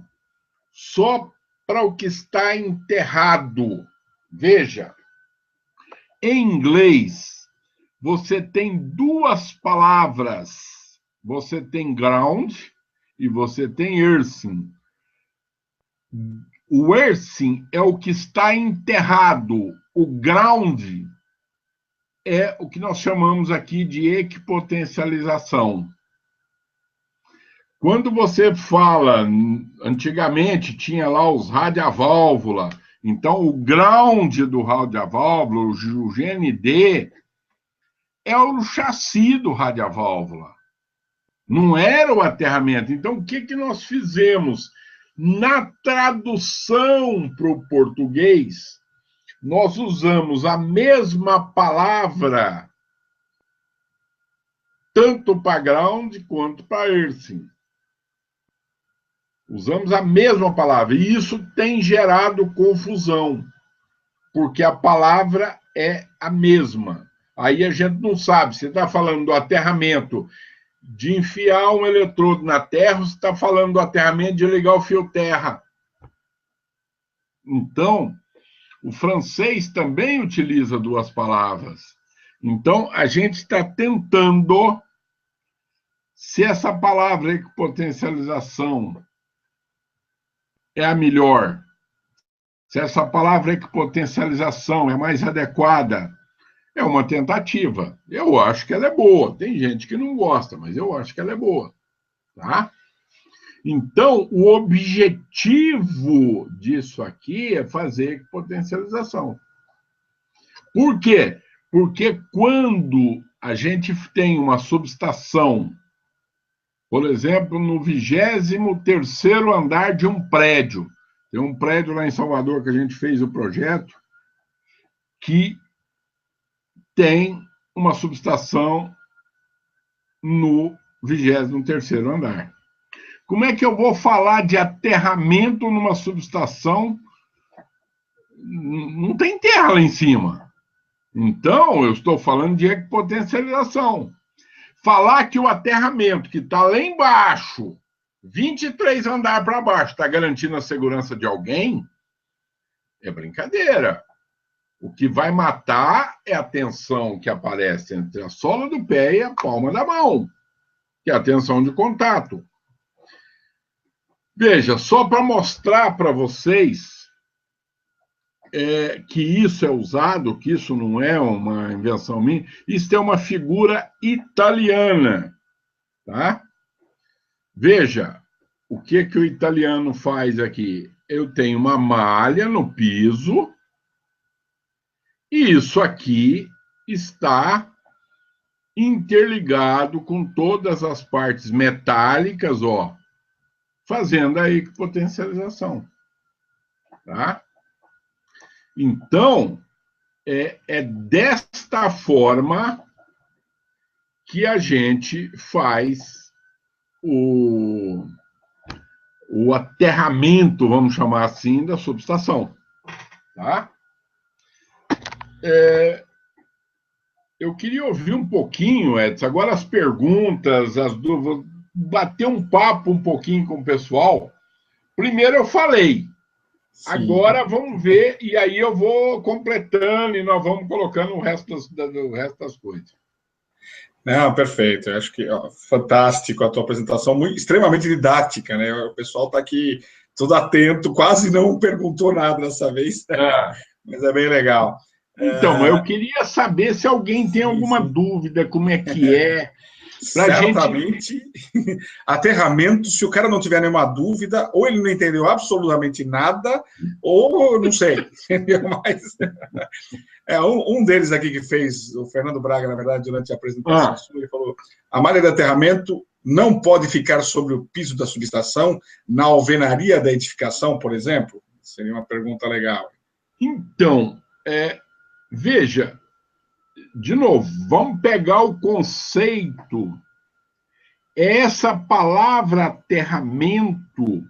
só para o que está enterrado. Veja, em inglês, você tem duas palavras. Você tem ground e você tem earthing. O earthing é o que está enterrado. O ground é o que nós chamamos aqui de equipotencialização. Quando você fala, antigamente tinha lá os radiaválvula, então o ground do radiaválvula, o GND, é o chassi do radiaválvula. Não era o aterramento. Então, o que nós fizemos? Na tradução para o português, nós usamos a mesma palavra tanto para ground quanto para earthing. Usamos a mesma palavra. E isso tem gerado confusão, porque a palavra é a mesma. Aí a gente não sabe. Você está falando do aterramento de enfiar um eletrodo na terra, você está falando do aterramento de ligar o fio terra. Então, o francês também utiliza duas palavras. Então, a gente está tentando, se essa palavra equipotencialização é a melhor, se essa palavra equipotencialização é mais adequada, é uma tentativa. Eu acho que ela é boa. Tem gente que não gosta, mas eu acho que ela é boa. Tá? Então, o objetivo disso aqui é fazer equipotencialização. Por quê? Porque quando a gente tem uma subestação, por exemplo, no 23º andar de um prédio, tem um prédio lá em Salvador que a gente fez o projeto, que tem uma subestação no 23º andar. Como é que eu vou falar de aterramento numa subestação? Não tem terra lá em cima. Então, eu estou falando de equipotencialização. Falar que o aterramento que está lá embaixo, 23 andares para baixo, está garantindo a segurança de alguém, é brincadeira. O que vai matar é a tensão que aparece entre a sola do pé e a palma da mão, que é a tensão de contato. Veja, só para mostrar para vocês que isso é usado, que isso não é uma invenção minha, isso é uma figura italiana, tá? Veja, o que o italiano faz aqui? Eu tenho uma malha no piso, e isso aqui está interligado com todas as partes metálicas, ó, fazendo a equipotencialização, tá? Então, é desta forma que a gente faz o aterramento, vamos chamar assim, da subestação. Tá? Eu queria ouvir um pouquinho, Edson, agora as perguntas, as dúvidas, bater um papo um pouquinho com o pessoal. Primeiro eu falei, sim. Agora vamos ver, e aí eu vou completando e nós vamos colocando o resto das coisas.
Não, perfeito. Eu acho que fantástico a tua apresentação, extremamente didática, né? O pessoal está aqui todo atento, quase não perguntou nada dessa vez, mas é bem legal.
Então, eu queria saber se alguém tem alguma dúvida, como é que é.
Certamente, aterramento, se o cara não tiver nenhuma dúvida, ou ele não entendeu absolutamente nada, ou não sei, entendeu? Mas um deles aqui que fez, o Fernando Braga, na verdade, durante a apresentação, ele falou: a malha de aterramento não pode ficar sobre o piso da subestação, na alvenaria da edificação, por exemplo? Seria uma pergunta legal.
Então, veja, de novo, vamos pegar o conceito. Essa palavra aterramento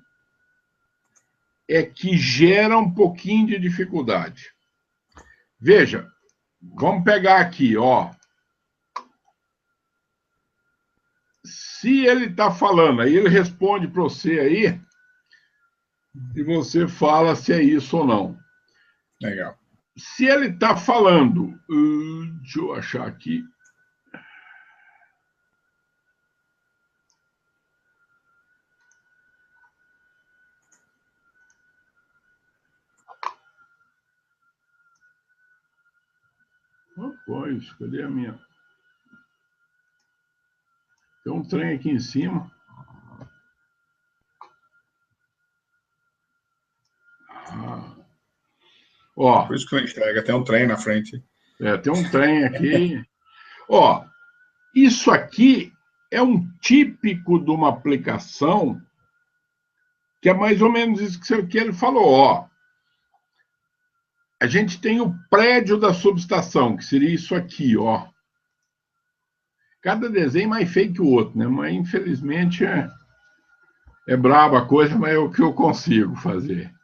é que gera um pouquinho de dificuldade. Veja, vamos pegar aqui, ó. Se ele está falando, aí ele responde para você aí, e você fala se é isso ou não.
Legal.
Se ele está falando, deixa eu achar aqui. Pois, cadê a minha? Tem um trem aqui em cima. Ó,
Por isso que não enxerga, tem um trem na frente.
tem um trem aqui. Ó, isso aqui é um típico de uma aplicação que é mais ou menos isso que ele falou, ó. A gente tem o prédio da subestação, que seria isso aqui, ó. Cada desenho mais feio que o outro, né? Mas, infelizmente, é braba a coisa, mas é o que eu consigo fazer.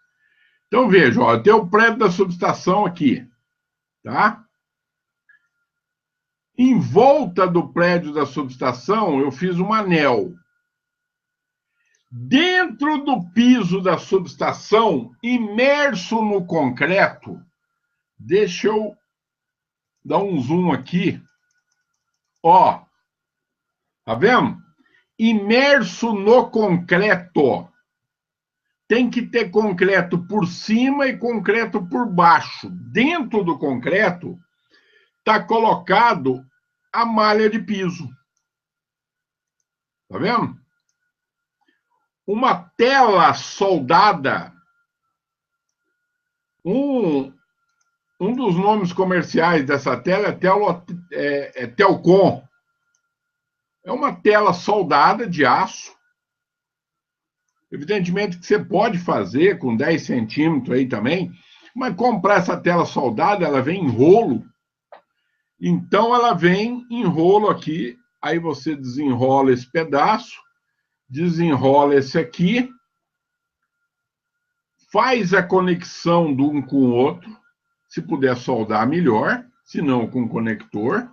Então, veja, ó, tem o prédio da subestação aqui, tá? Em volta do prédio da subestação, eu fiz um anel. Dentro do piso da subestação, imerso no concreto, deixa eu dar um zoom aqui. Ó, tá vendo? Imerso no concreto. Tem que ter concreto por cima e concreto por baixo. Dentro do concreto está colocado a malha de piso. Tá vendo? Uma tela soldada. Um dos nomes comerciais dessa tela é Telcon. É uma tela soldada de aço. Evidentemente que você pode fazer com 10 centímetros aí também, mas comprar essa tela soldada, ela vem em rolo. Então, ela vem em rolo aqui, aí você desenrola esse pedaço, desenrola esse aqui, faz a conexão de um com o outro, se puder soldar, melhor, se não com conector,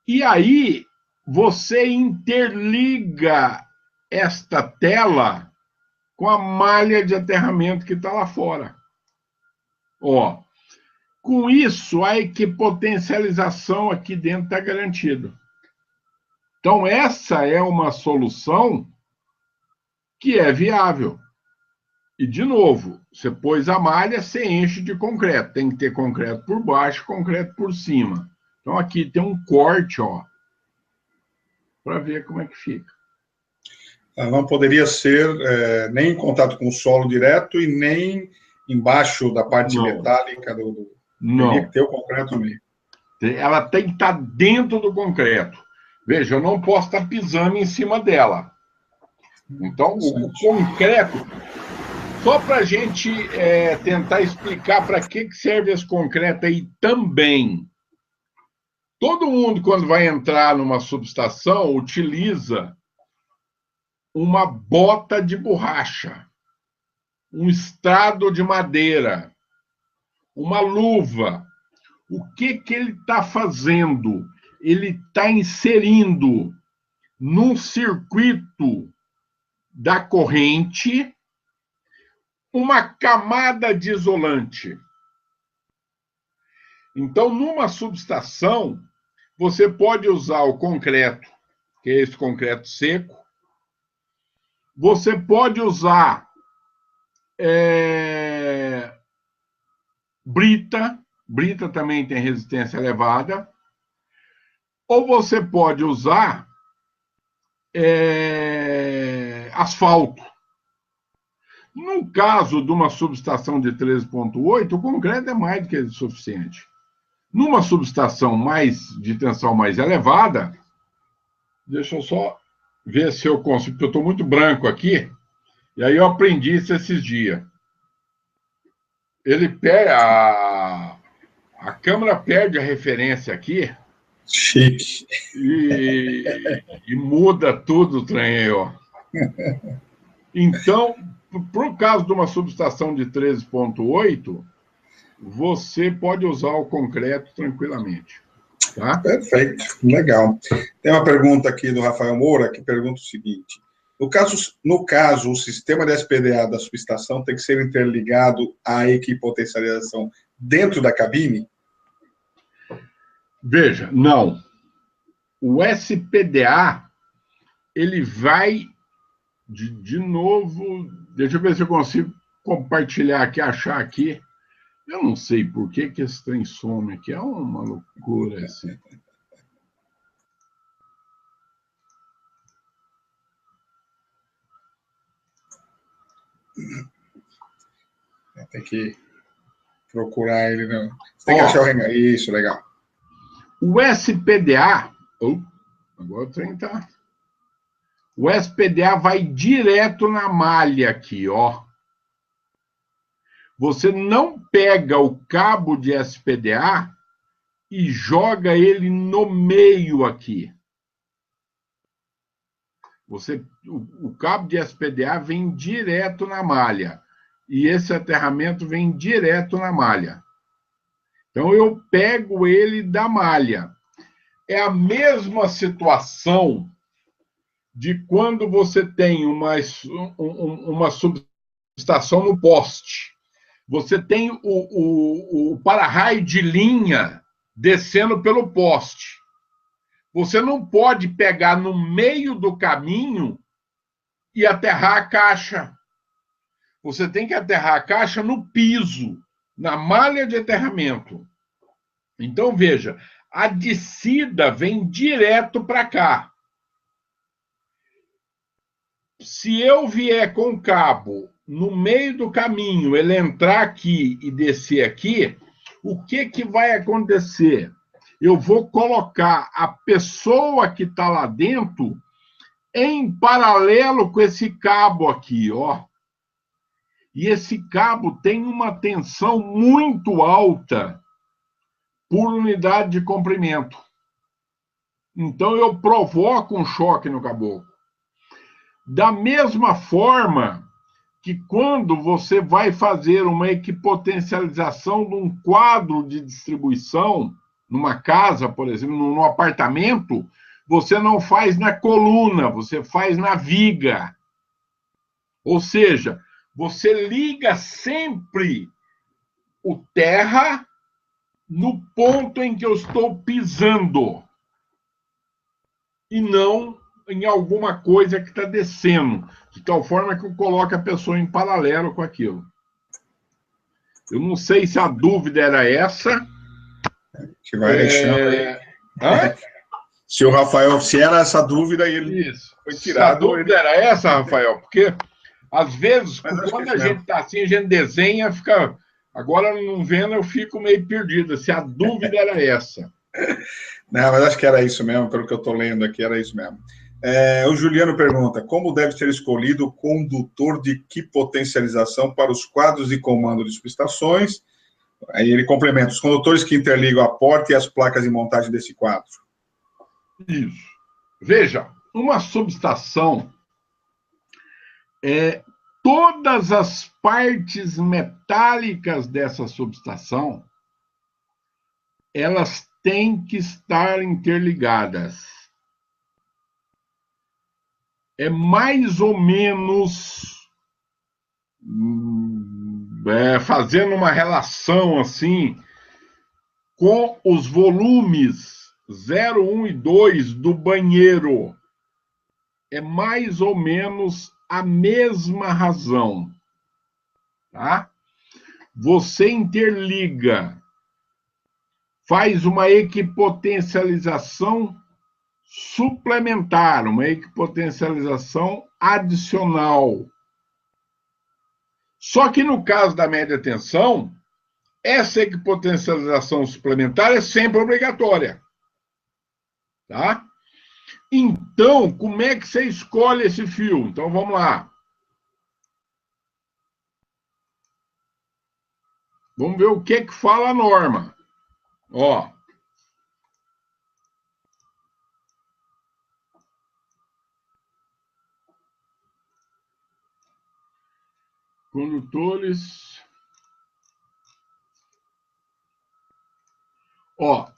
e aí você interliga esta tela com a malha de aterramento que está lá fora. Ó, com isso, a equipotencialização aqui dentro está garantida. Então, essa é uma solução que é viável. E, de novo, você pôs a malha, você enche de concreto. Tem que ter concreto por baixo, concreto por cima. Então, aqui tem um corte, ó, para ver como é que fica.
Não poderia ser nem em contato com o solo direto e nem embaixo da parte metálica do...
Não.
Teria que ter o concreto no meio.
Ela tem que estar dentro do concreto. Veja, eu não posso estar pisando em cima dela. Então, o concreto... Só para a gente tentar explicar para que serve esse concreto aí também. Todo mundo, quando vai entrar numa subestação, utiliza uma bota de borracha, um estrado de madeira, uma luva. O que ele está fazendo? Ele está inserindo num circuito da corrente uma camada de isolante. Então, numa subestação, você pode usar o concreto, que é esse concreto seco. Você pode usar brita. Brita também tem resistência elevada. Ou você pode usar asfalto. No caso de uma subestação de 13,8, o concreto é mais do que suficiente. Numa subestação de tensão mais elevada, deixa eu só ver se eu consigo, porque eu estou muito branco aqui, e aí eu aprendi isso esses dias. Ele pega, a câmera perde a referência aqui.
Chique.
E muda tudo o trem aí, ó. Então, por caso de uma subestação de 13,8, você pode usar o concreto tranquilamente. Tá?
Perfeito, legal. Tem uma pergunta aqui do Rafael Moura, que pergunta o seguinte: no caso, o sistema de SPDA da subestação tem que ser interligado à equipotencialização dentro da cabine?
Veja, não. O SPDA, ele vai, de novo, deixa eu ver se eu consigo compartilhar aqui, achar aqui. Eu não sei por que esse trem some aqui. É uma loucura assim.
Tem que procurar ele. Não. Você tem que achar o rengar. Isso, legal.
O SPDA... agora o trem tá... O SPDA vai direto na malha aqui, ó. Você não pega o cabo de SPDA e joga ele no meio aqui. O cabo de SPDA vem direto na malha. E esse aterramento vem direto na malha. Então, eu pego ele da malha. É a mesma situação de quando você tem uma subestação no poste. Você tem o para-raio de linha descendo pelo poste. Você não pode pegar no meio do caminho e aterrar a caixa. Você tem que aterrar a caixa no piso, na malha de aterramento. Então, veja, a descida vem direto para cá. Se eu vier com o cabo no meio do caminho, ele entrar aqui e descer aqui, o que vai acontecer? Eu vou colocar a pessoa que está lá dentro em paralelo com esse cabo aqui, ó. E esse cabo tem uma tensão muito alta por unidade de comprimento. Então, eu provoco um choque no caboclo. Da mesma forma que quando você vai fazer uma equipotencialização de um quadro de distribuição, numa casa, por exemplo, num apartamento, você não faz na coluna, você faz na viga. Ou seja, você liga sempre o terra no ponto em que eu estou pisando e não em alguma coisa que está descendo, de tal forma que eu coloque a pessoa em paralelo com aquilo. Eu não sei se a dúvida era essa.
Que vai deixando aí. Se o Rafael, se era essa dúvida, ele foi tirado.
Se a dúvida era essa, Rafael, porque às vezes, quando a gente está assim, a gente desenha, fica... Agora, não vendo, eu fico meio perdido. Se a dúvida era essa.
Não, mas acho que era isso mesmo, pelo que eu estou lendo aqui, era isso mesmo. O Juliano pergunta, como deve ser escolhido o condutor de equipotencialização para os quadros de comando de subestações? Aí ele complementa, os condutores que interligam a porta e as placas de montagem desse quadro.
Isso. Veja, uma subestação todas as partes metálicas dessa subestação, elas têm que estar interligadas. É mais ou menos fazendo uma relação assim com os volumes 0, 1 e 2 do banheiro. É mais ou menos a mesma razão, tá? Você interliga, faz uma equipotencialização suplementar, uma equipotencialização adicional. Só que no caso da média tensão, essa equipotencialização suplementar é sempre obrigatória, tá? Então, como é que você escolhe esse fio? Então, vamos lá. Vamos ver o que fala a norma. Ó. Condutores. Ó.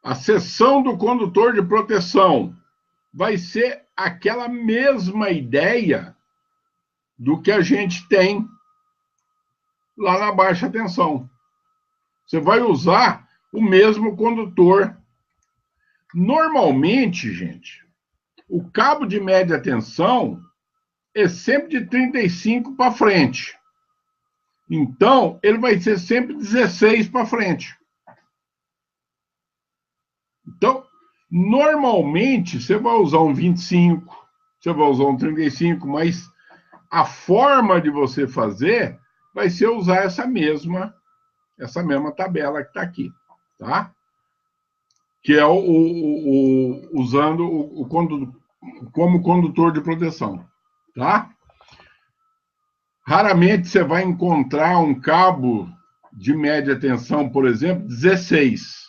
A seção do condutor de proteção vai ser aquela mesma ideia do que a gente tem lá na baixa tensão. Você vai usar o mesmo condutor. Normalmente, gente, o cabo de média tensão é sempre de 35 para frente. Então, ele vai ser sempre 16 para frente. Então, normalmente, você vai usar um 25, você vai usar um 35, mas a forma de você fazer vai ser usar essa mesma tabela que está aqui, tá? Que é usando como condutor de proteção, tá? Raramente você vai encontrar um cabo de média tensão, por exemplo, 16.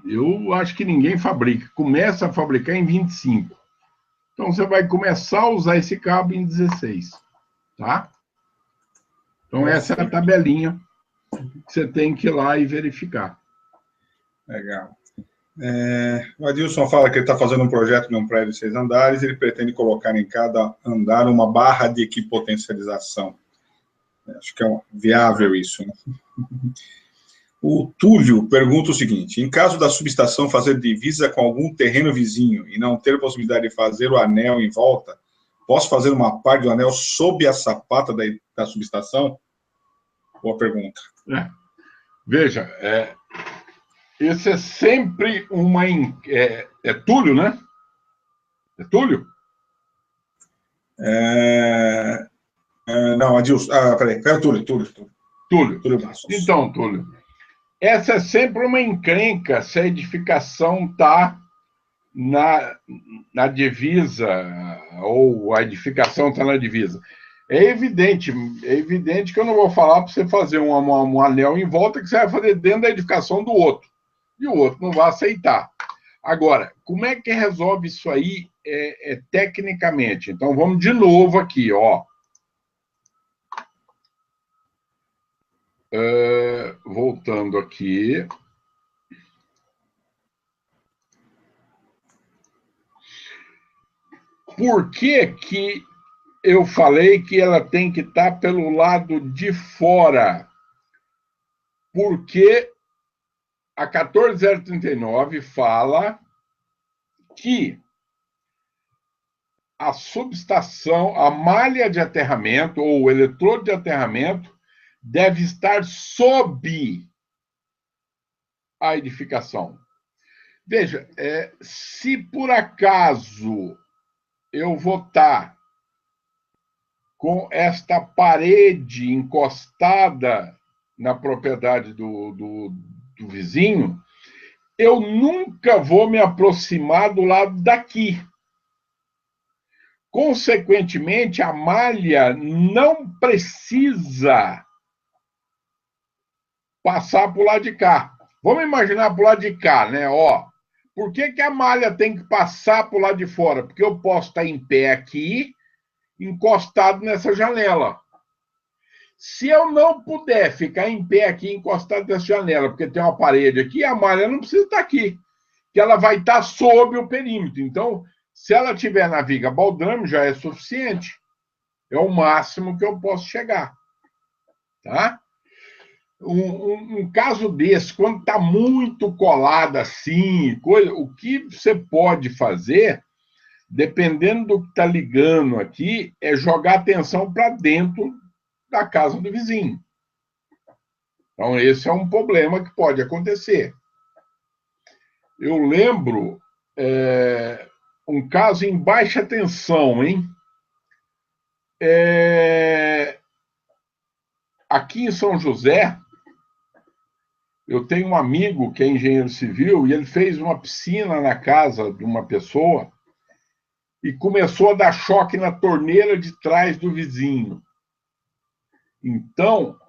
Eu acho que ninguém fabrica. Começa a fabricar em 25. Então, você vai começar a usar esse cabo em 16, tá? Então, essa é a tabelinha que você tem que ir lá e verificar.
Legal. O Adilson fala que ele está fazendo um projeto num prédio de 6 andares e ele pretende colocar em cada andar uma barra de equipotencialização. Acho que é viável isso, né? O Túlio pergunta o seguinte: em caso da subestação fazer divisa com algum terreno vizinho e não ter possibilidade de fazer o anel em volta, posso fazer uma parte do anel sob a sapata da subestação? Boa pergunta.
Veja, esse é sempre uma... É Túlio, né? É Túlio?
Não, Adilson. Peraí, é o Túlio.
Túlio. Então, Túlio, essa é sempre uma encrenca se a edificação está na divisa, ou a edificação está na divisa. É evidente que eu não vou falar para você fazer um anel em volta que você vai fazer dentro da edificação do outro. E o outro não vai aceitar. Agora, como é que resolve isso aí tecnicamente? Então, vamos de novo aqui, ó. Voltando aqui. Por que eu falei que ela tem que estar pelo lado de fora? Porque a 14039 fala que a subestação, a malha de aterramento ou o eletrodo de aterramento deve estar sob a edificação. Veja, se por acaso eu vou estar com esta parede encostada na propriedade do vizinho, eu nunca vou me aproximar do lado daqui. Consequentemente, a malha não precisa passar para o lado de cá. Vamos imaginar para o lado de cá, né? Ó, por que a malha tem que passar para o lado de fora? Porque eu posso estar em pé aqui, encostado nessa janela. Se eu não puder ficar em pé aqui, encostado nessa janela, porque tem uma parede aqui, a malha não precisa estar aqui, que ela vai estar sob o perímetro. Então, se ela tiver na viga baldrame, já é suficiente. É o máximo que eu posso chegar. Tá? Um caso desse, quando está muito colado assim, o que você pode fazer, dependendo do que está ligando aqui, é jogar a tensão para dentro da casa do vizinho. Então, esse é um problema que pode acontecer. Eu lembro um caso em baixa tensão, hein? Aqui em São José, eu tenho um amigo que é engenheiro civil e ele fez uma piscina na casa de uma pessoa e começou a dar choque na torneira de trás do vizinho. Então,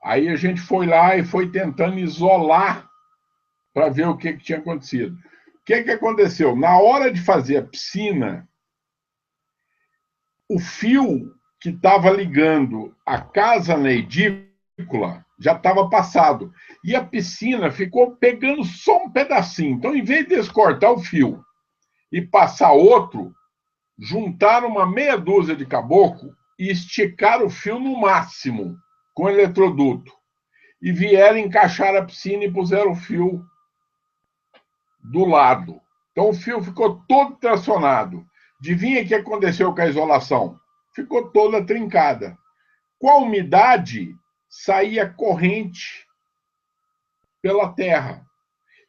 aí a gente foi lá e foi tentando isolar para ver o que tinha acontecido. O que aconteceu? Na hora de fazer a piscina, o fio que estava ligando a casa na edícula já estava passado. E a piscina ficou pegando só um pedacinho. Então, em vez de eles cortar o fio e passar outro, juntaram uma meia dúzia de caboclo e esticaram o fio no máximo com eletroduto. E vieram encaixar a piscina e puseram o fio do lado. Então, o fio ficou todo tracionado. Adivinha o que aconteceu com a isolação? ficou toda trincada. Com a umidade, saía corrente pela terra.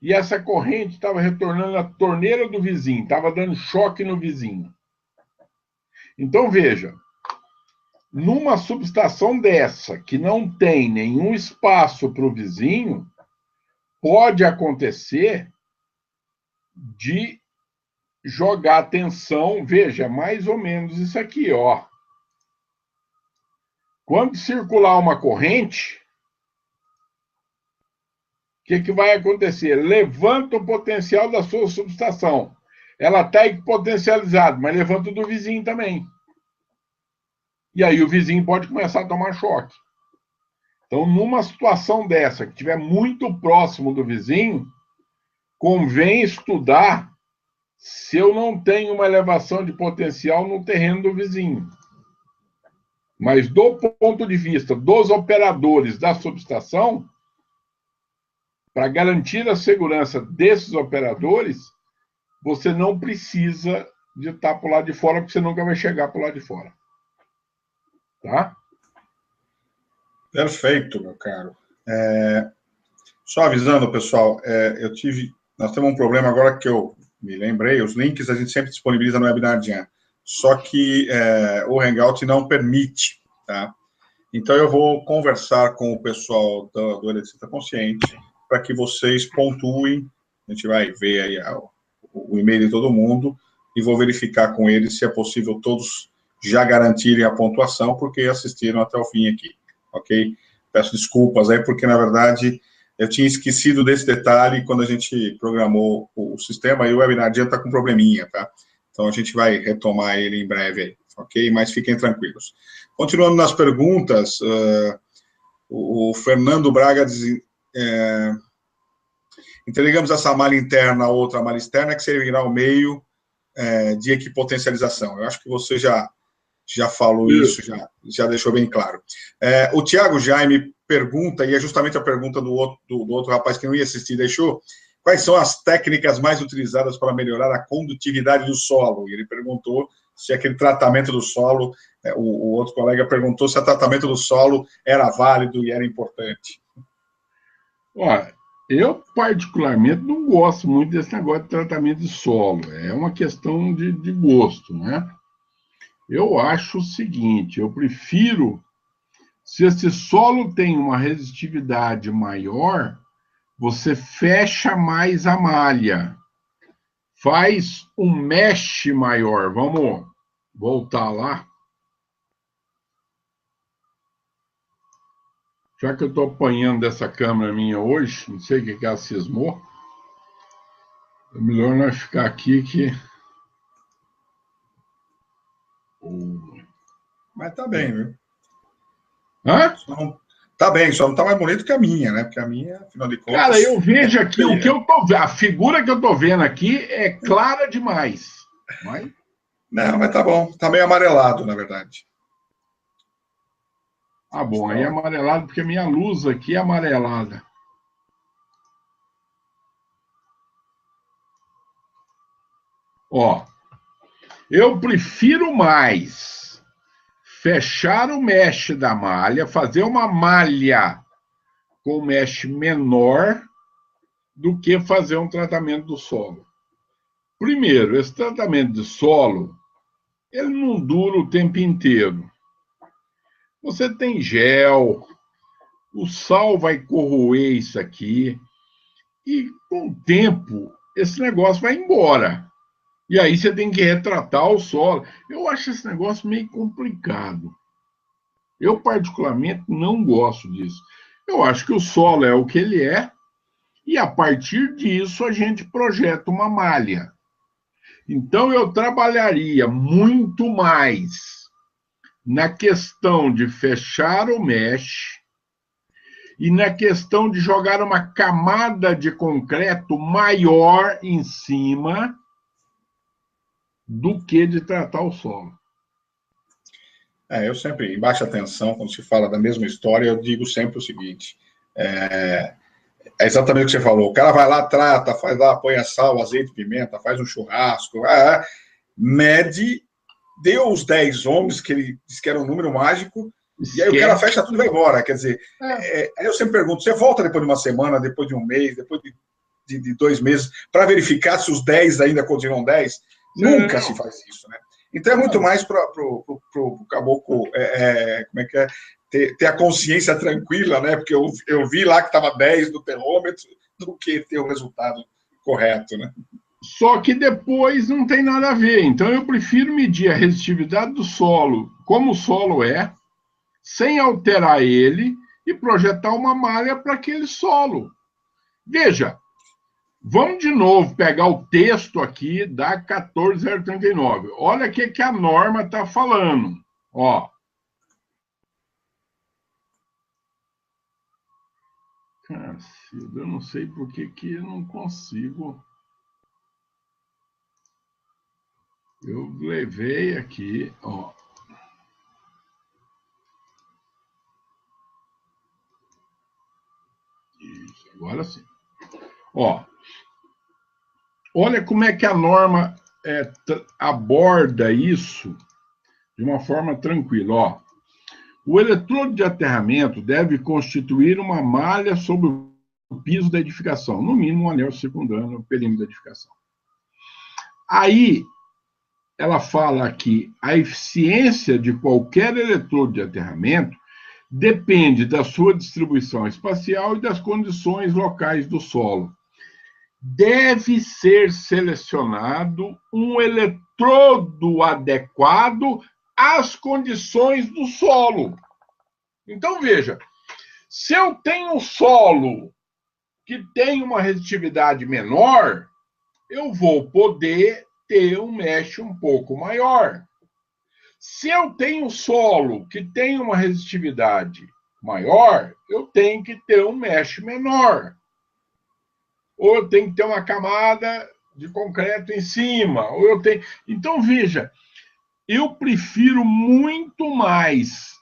E essa corrente estava retornando à torneira do vizinho, estava dando choque no vizinho. Então, veja, numa subestação dessa, que não tem nenhum espaço para o vizinho, pode acontecer de jogar tensão. Veja, mais ou menos isso aqui, ó. Quando circular uma corrente, o que vai acontecer? Levanta o potencial da sua subestação. Ela está potencializada, mas levanta o do vizinho também. E aí o vizinho pode começar a tomar choque. Então, numa situação dessa, que estiver muito próximo do vizinho, convém estudar se eu não tenho uma elevação de potencial no terreno do vizinho. Mas do ponto de vista dos operadores da subestação, para garantir a segurança desses operadores, você não precisa de estar para o lado de fora, porque você nunca vai chegar para o lado de fora. Tá?
Perfeito, meu caro. Só avisando, pessoal, nós temos um problema agora que eu me lembrei, os links a gente sempre disponibiliza no Webinardian, só que o Hangout não permite, tá? Então eu vou conversar com o pessoal do Eletricista Consciente para que vocês pontuem, a gente vai ver aí o e-mail de todo mundo e vou verificar com eles se é possível todos já garantirem a pontuação, porque assistiram até o fim aqui, ok? Peço desculpas aí, porque, na verdade, eu tinha esquecido desse detalhe quando a gente programou o sistema, e o Webinardian está com probleminha, tá? Então, a gente vai retomar ele em breve aí, ok? Mas fiquem tranquilos. Continuando nas perguntas, o Fernando Braga diz... interligamos essa malha interna a outra malha externa, que servirá ao meio de equipotencialização. Eu acho que você já falou isso, já deixou bem claro. O Tiago Jaime pergunta, e é justamente a pergunta do outro rapaz que não ia assistir, deixou, quais são as técnicas mais utilizadas para melhorar a condutividade do solo? E ele perguntou se aquele tratamento do solo, o outro colega perguntou se o tratamento do solo era válido e era importante.
Olha, eu particularmente não gosto muito desse negócio de tratamento de solo, é uma questão de gosto, né? Eu acho o seguinte, eu prefiro, se esse solo tem uma resistividade maior, você fecha mais a malha, faz um mesh maior. Vamos voltar lá. Já que eu estou apanhando dessa câmera minha hoje, não sei o que ela cismou, é melhor nós ficar aqui que...
Mas tá bem, viu?
Hã?
Tá bem, só não tá mais bonito que a minha, né? Porque a minha, afinal de contas...
Cara, eu vejo aqui, o que eu tô vendo, a figura que eu tô vendo aqui é clara demais. Mas...
Não, mas tá bom. Tá meio amarelado, na verdade.
Ah, bom, aí é amarelado, porque a minha luz aqui é amarelada. Ó, eu prefiro mais fechar o mesh da malha, fazer uma malha com mesh menor do que fazer um tratamento do solo. Primeiro, esse tratamento de solo, ele não dura o tempo inteiro. Você tem gel, o sal vai corroer isso aqui, e com o tempo, esse negócio vai embora. E aí você tem que retratar o solo. Eu acho esse negócio meio complicado. Eu, particularmente, não gosto disso. Eu acho que o solo é o que ele é, e a partir disso a gente projeta uma malha. Então, eu trabalharia muito mais na questão de fechar o mesh e na questão de jogar uma camada de concreto maior em cima do que de tratar o solo.
Eu sempre, em baixa tensão, quando se fala da mesma história, eu digo sempre o seguinte, é exatamente o que você falou, o cara vai lá, trata, faz lá, põe sal, azeite, pimenta, faz um churrasco, mede deu os 10 ohms, que ele disse que era um número mágico, e aí o cara fecha tudo e vai embora. Quer dizer, aí eu sempre pergunto, você volta depois de uma semana, depois de um mês, depois de 2 meses, para verificar se os 10 ainda continuam 10? Nunca se faz isso, né? Então é muito mais para o caboclo, como é que é? Ter a consciência tranquila, né? Porque eu vi lá que estava 10 no termômetro, do que ter o resultado correto, né?
Só que depois não tem nada a ver. Então eu prefiro medir a resistividade do solo, como o solo é, sem alterar ele, e projetar uma malha para aquele solo. Veja, vamos de novo pegar o texto aqui da 14039. Olha o que a norma está falando. Ó. Cacilda, eu não sei por que eu não consigo. Eu levei aqui, ó. Isso, agora sim. Ó, olha como é que a norma aborda isso de uma forma tranquila. Ó, o eletrodo de aterramento deve constituir uma malha sobre o piso da edificação, no mínimo um anel circundando o perímetro da edificação. Aí, ela fala que a eficiência de qualquer eletrodo de aterramento depende da sua distribuição espacial e das condições locais do solo. Deve ser selecionado um eletrodo adequado às condições do solo. Então, veja, se eu tenho um solo que tem uma resistitividade menor, eu vou poder ter um mesh um pouco maior. Se eu tenho solo que tem uma resistitividade maior, eu tenho que ter um mesh menor. Ou eu tenho que ter uma camada de concreto em cima. Ou eu tenho... Então, veja, eu prefiro muito mais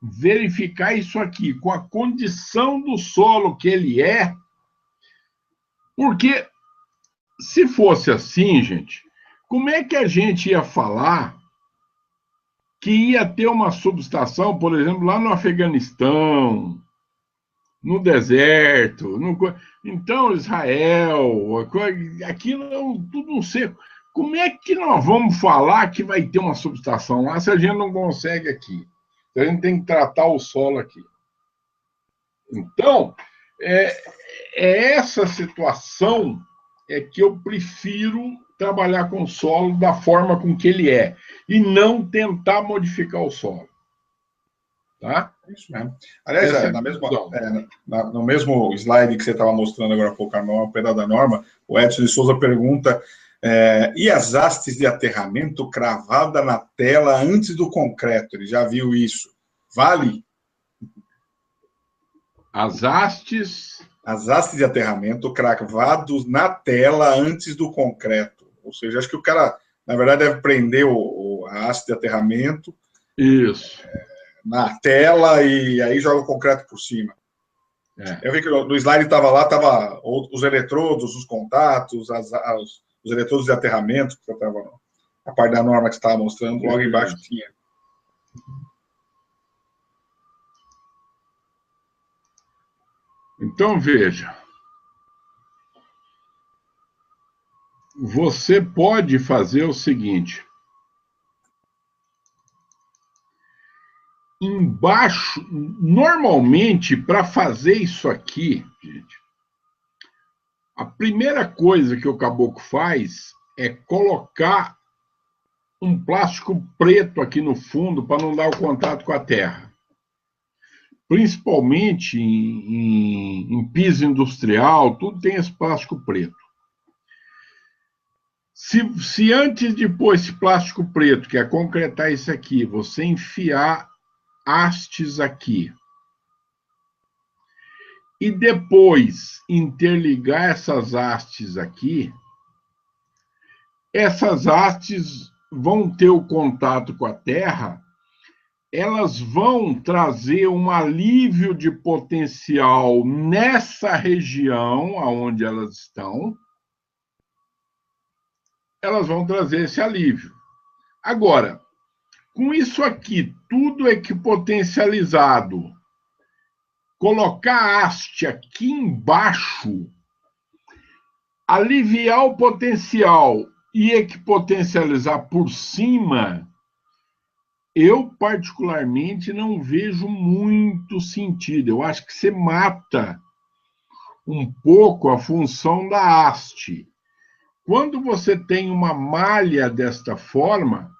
verificar isso aqui com a condição do solo que ele é, porque se fosse assim, gente, como é que a gente ia falar que ia ter uma subestação, por exemplo, lá no Afeganistão, no deserto, então Israel, aquilo é tudo um seco. Como é que nós vamos falar que vai ter uma subestação lá se a gente não consegue aqui? A gente tem que tratar o solo aqui. Então, essa situação que eu prefiro trabalhar com o solo da forma com que ele é, e não tentar modificar o solo. Tá?
Isso mesmo. Aliás, no mesmo slide que você estava mostrando agora há pouco, o pedaço da norma, o Edson de Souza pergunta, e as hastes de aterramento cravada na tela antes do concreto? Ele já viu isso. Vale?
As hastes
de aterramento cravados na tela antes do concreto. Ou seja, acho que o cara, na verdade, deve prender a haste de aterramento.
Isso.
Na tela e aí joga o concreto por cima. Eu vi que no slide estava lá, os eletrodos, os contatos, os eletrodos de aterramento, que estava a parte da norma que você estava mostrando, logo embaixo tinha.
Então, veja. Você pode fazer o seguinte. Embaixo, normalmente, para fazer isso aqui, gente, a primeira coisa que o caboclo faz é colocar um plástico preto aqui no fundo para não dar o contato com a terra. Principalmente em piso industrial, tudo tem esse plástico preto. Se antes de pôr esse plástico preto, que é concretar isso aqui, você enfiar hastes aqui, e depois interligar essas hastes aqui, essas hastes vão ter o contato com a terra, elas vão trazer um alívio de potencial nessa região onde elas estão, elas vão trazer esse alívio. Agora, com isso aqui, tudo equipotencializado, colocar a haste aqui embaixo, aliviar o potencial e equipotencializar por cima, eu particularmente não vejo muito sentido. Eu acho que você mata um pouco a função da haste. Quando você tem uma malha desta forma,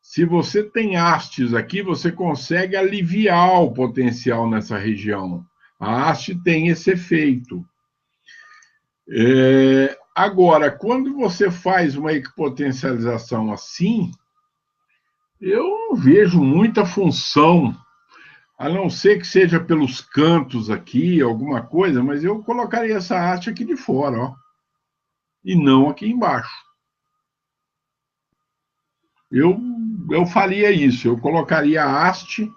se você tem hastes aqui, você consegue aliviar o potencial nessa região. A haste tem esse efeito. Agora, quando você faz uma equipotencialização assim, eu não vejo muita função, a não ser que seja pelos cantos aqui, alguma coisa, mas eu colocaria essa haste aqui de fora, ó, e não aqui embaixo. Eu faria isso, eu colocaria a haste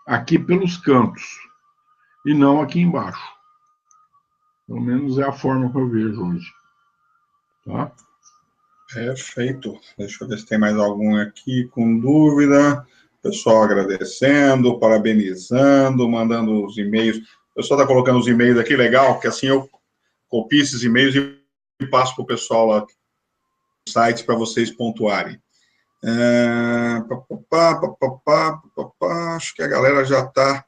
aqui pelos cantos, e não aqui embaixo. Pelo menos é a forma que eu vejo hoje. Tá?
Perfeito. Deixa eu ver se tem mais algum aqui com dúvida. Pessoal agradecendo, parabenizando, mandando os e-mails. O pessoal está colocando os e-mails aqui, legal, porque assim eu copio esses e-mails e passo para o pessoal lá no site para vocês pontuarem. Acho que a galera já está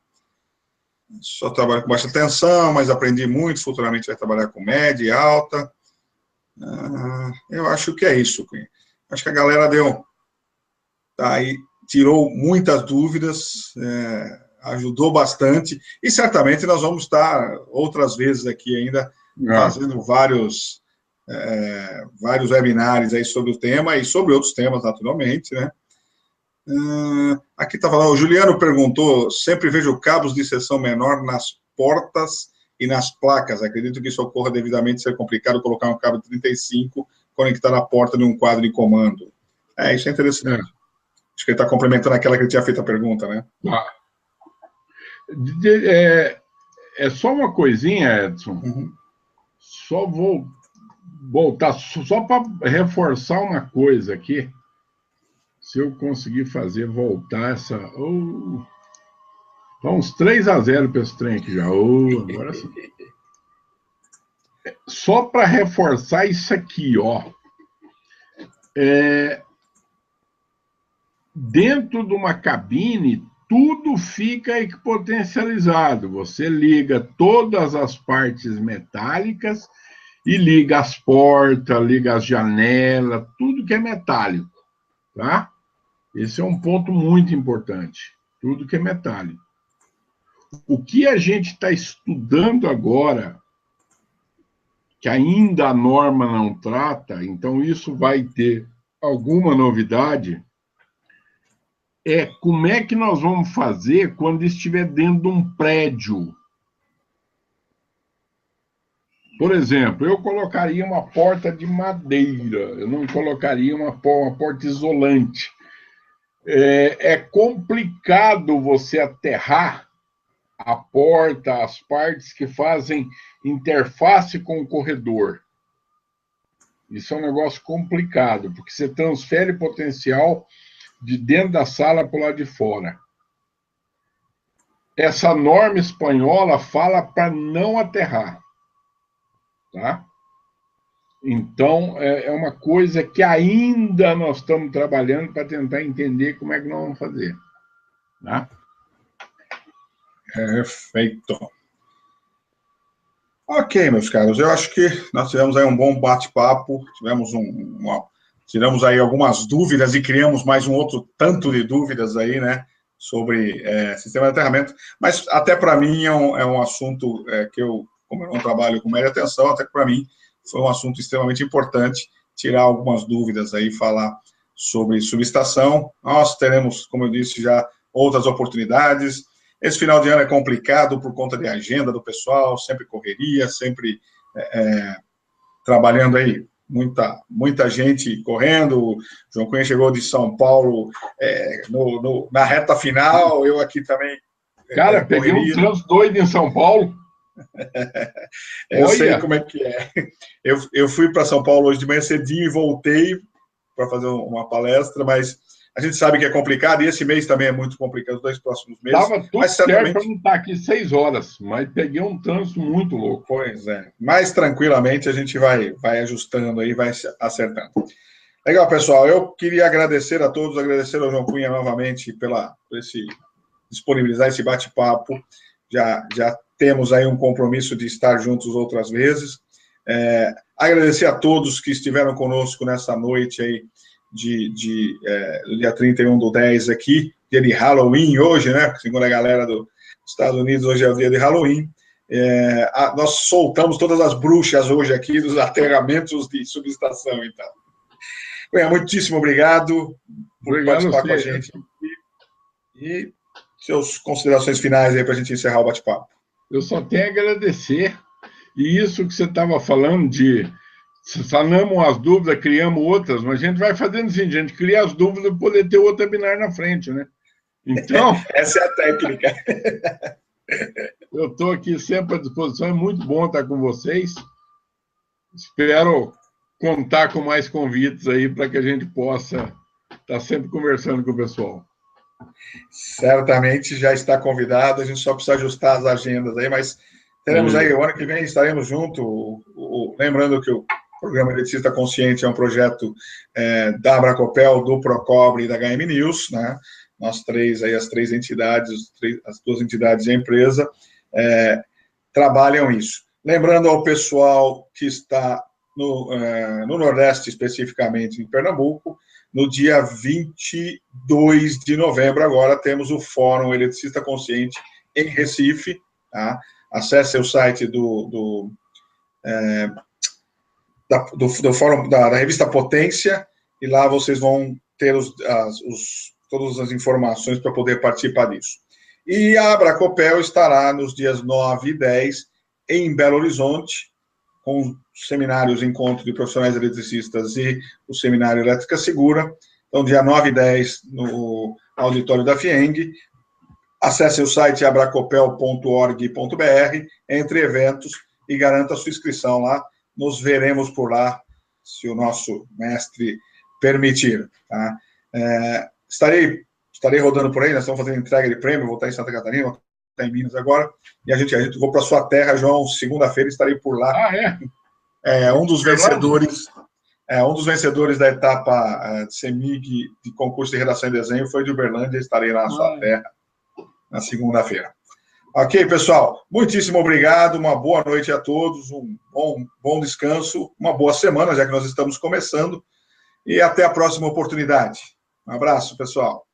só trabalhando com baixa tensão, mas aprendi muito, futuramente vai trabalhar com média e alta. Eu acho que é isso, Cunha. Acho que a galera tá aí, tirou muitas dúvidas, ajudou bastante, e certamente nós vamos estar outras vezes aqui ainda fazendo vários webinários aí sobre o tema e sobre outros temas, naturalmente, né? Aqui está falando, o Juliano perguntou, sempre vejo cabos de seção menor nas portas e nas placas. Acredito que isso ocorra devidamente ser complicado colocar um cabo de 35 conectar a porta de um quadro de comando. Isso é interessante. Acho que ele está complementando aquela que ele tinha feito a pergunta, né?
É só uma coisinha, Edson.
Uhum.
Só vou voltar, só para reforçar uma coisa aqui. Se eu conseguir fazer voltar essa... Tá uns 3-0 para esse trem aqui já. Agora sim. Só para reforçar isso aqui, ó. Dentro de uma cabine, tudo fica equipotencializado. Você liga todas as partes metálicas e liga as portas, liga as janelas, tudo que é metálico, tá? Esse é um ponto muito importante. Tudo que é metálico. O que a gente está estudando agora, que ainda a norma não trata, então isso vai ter alguma novidade, é como é que nós vamos fazer quando estiver dentro de um prédio. Por exemplo, eu colocaria uma porta de madeira, eu não colocaria uma porta isolante. É complicado você aterrar a porta, as partes que fazem interface com o corredor. Isso é um negócio complicado, porque você transfere potencial de dentro da sala para o lado de fora. Essa norma espanhola fala para não aterrar. Tá? Então, é uma coisa que ainda nós estamos trabalhando para tentar entender como é que nós vamos fazer. Tá?
Perfeito. Ok, meus caros, eu acho que nós tivemos aí um bom bate-papo, tiramos aí algumas dúvidas e criamos mais um outro tanto de dúvidas aí, né, sobre sistema de aterramento, mas até para mim é um assunto que como eu não trabalho com média atenção, até que para mim foi um assunto extremamente importante, tirar algumas dúvidas aí, falar sobre subestação. Nós teremos, como eu disse, já outras oportunidades. Esse final de ano é complicado por conta de agenda do pessoal, sempre correria, sempre trabalhando aí, muita gente correndo. O João Cunha chegou de São Paulo na reta final, eu aqui também.
Cara, peguei um trânsito doido em São Paulo.
Eu sei como é que é. Eu fui para São Paulo hoje de manhã cedinho e voltei para fazer uma palestra, mas a gente sabe que é complicado, e esse mês também é muito complicado, os 2 próximos meses.
Estava tudo certo para não estar aqui 6 horas, mas peguei um trânsito muito louco.
Pois é, mais tranquilamente a gente vai ajustando aí, vai acertando. Legal, pessoal, eu queria agradecer a todos, agradecer ao João Cunha novamente por disponibilizar esse bate-papo, já temos aí um compromisso de estar juntos outras vezes. Agradecer a todos que estiveram conosco nessa noite aí, dia 31/10 aqui, dia de Halloween hoje, né? Segundo a galera dos Estados Unidos, hoje é o dia de Halloween. Nós soltamos todas as bruxas hoje aqui dos aterramentos de subestação, então. Cunha, muitíssimo obrigado por participar com a gente. E suas considerações finais aí para a gente encerrar o bate-papo.
Eu só tenho a agradecer. E isso que você estava falando de sanamos as dúvidas, criamos outras, mas a gente vai fazendo assim, a gente cria as dúvidas para poder ter outro webinar na frente, né? Então...
Essa é a técnica.
Eu estou aqui sempre à disposição, é muito bom estar com vocês. Espero contar com mais convites aí para que a gente possa estar sempre conversando com o pessoal.
Certamente já está convidado, a gente só precisa ajustar as agendas aí, mas teremos aí, o ano que vem estaremos juntos, lembrando que o Programa Eletricista Consciente é um projeto da Abracopel, do Procobre e da HM News, né? Nós três aí, as 3 entidades, as 2 entidades e a empresa, trabalham isso. Lembrando ao pessoal que está no Nordeste, especificamente em Pernambuco, no dia 22 de novembro, agora temos o Fórum Eletricista Consciente em Recife, tá? Acesse o site do Fórum, da revista Potência, e lá vocês vão ter todas as informações para poder participar disso. E a Abracopel estará nos dias 9 e 10 em Belo Horizonte, com seminários, encontro de profissionais eletricistas e o seminário Elétrica Segura. Então, dia 9 e 10, no auditório da FIENG. Acesse o site abracopel.org.br, entre eventos, e garanta a sua inscrição lá. Nos veremos por lá, se o nosso mestre permitir. Tá? Estarei rodando por aí, nós estamos fazendo entrega de prêmio, vou estar em Santa Catarina, vou estar em Minas agora, e a gente vou para a sua terra, João, segunda-feira estarei por lá. Um dos vencedores da etapa de CEMIG de concurso de redação e desenho foi de Uberlândia, estarei lá na sua terra na segunda-feira. Ok, pessoal, muitíssimo obrigado, uma boa noite a todos, um bom descanso, uma boa semana, já que nós estamos começando, e até a próxima oportunidade. Um abraço, pessoal.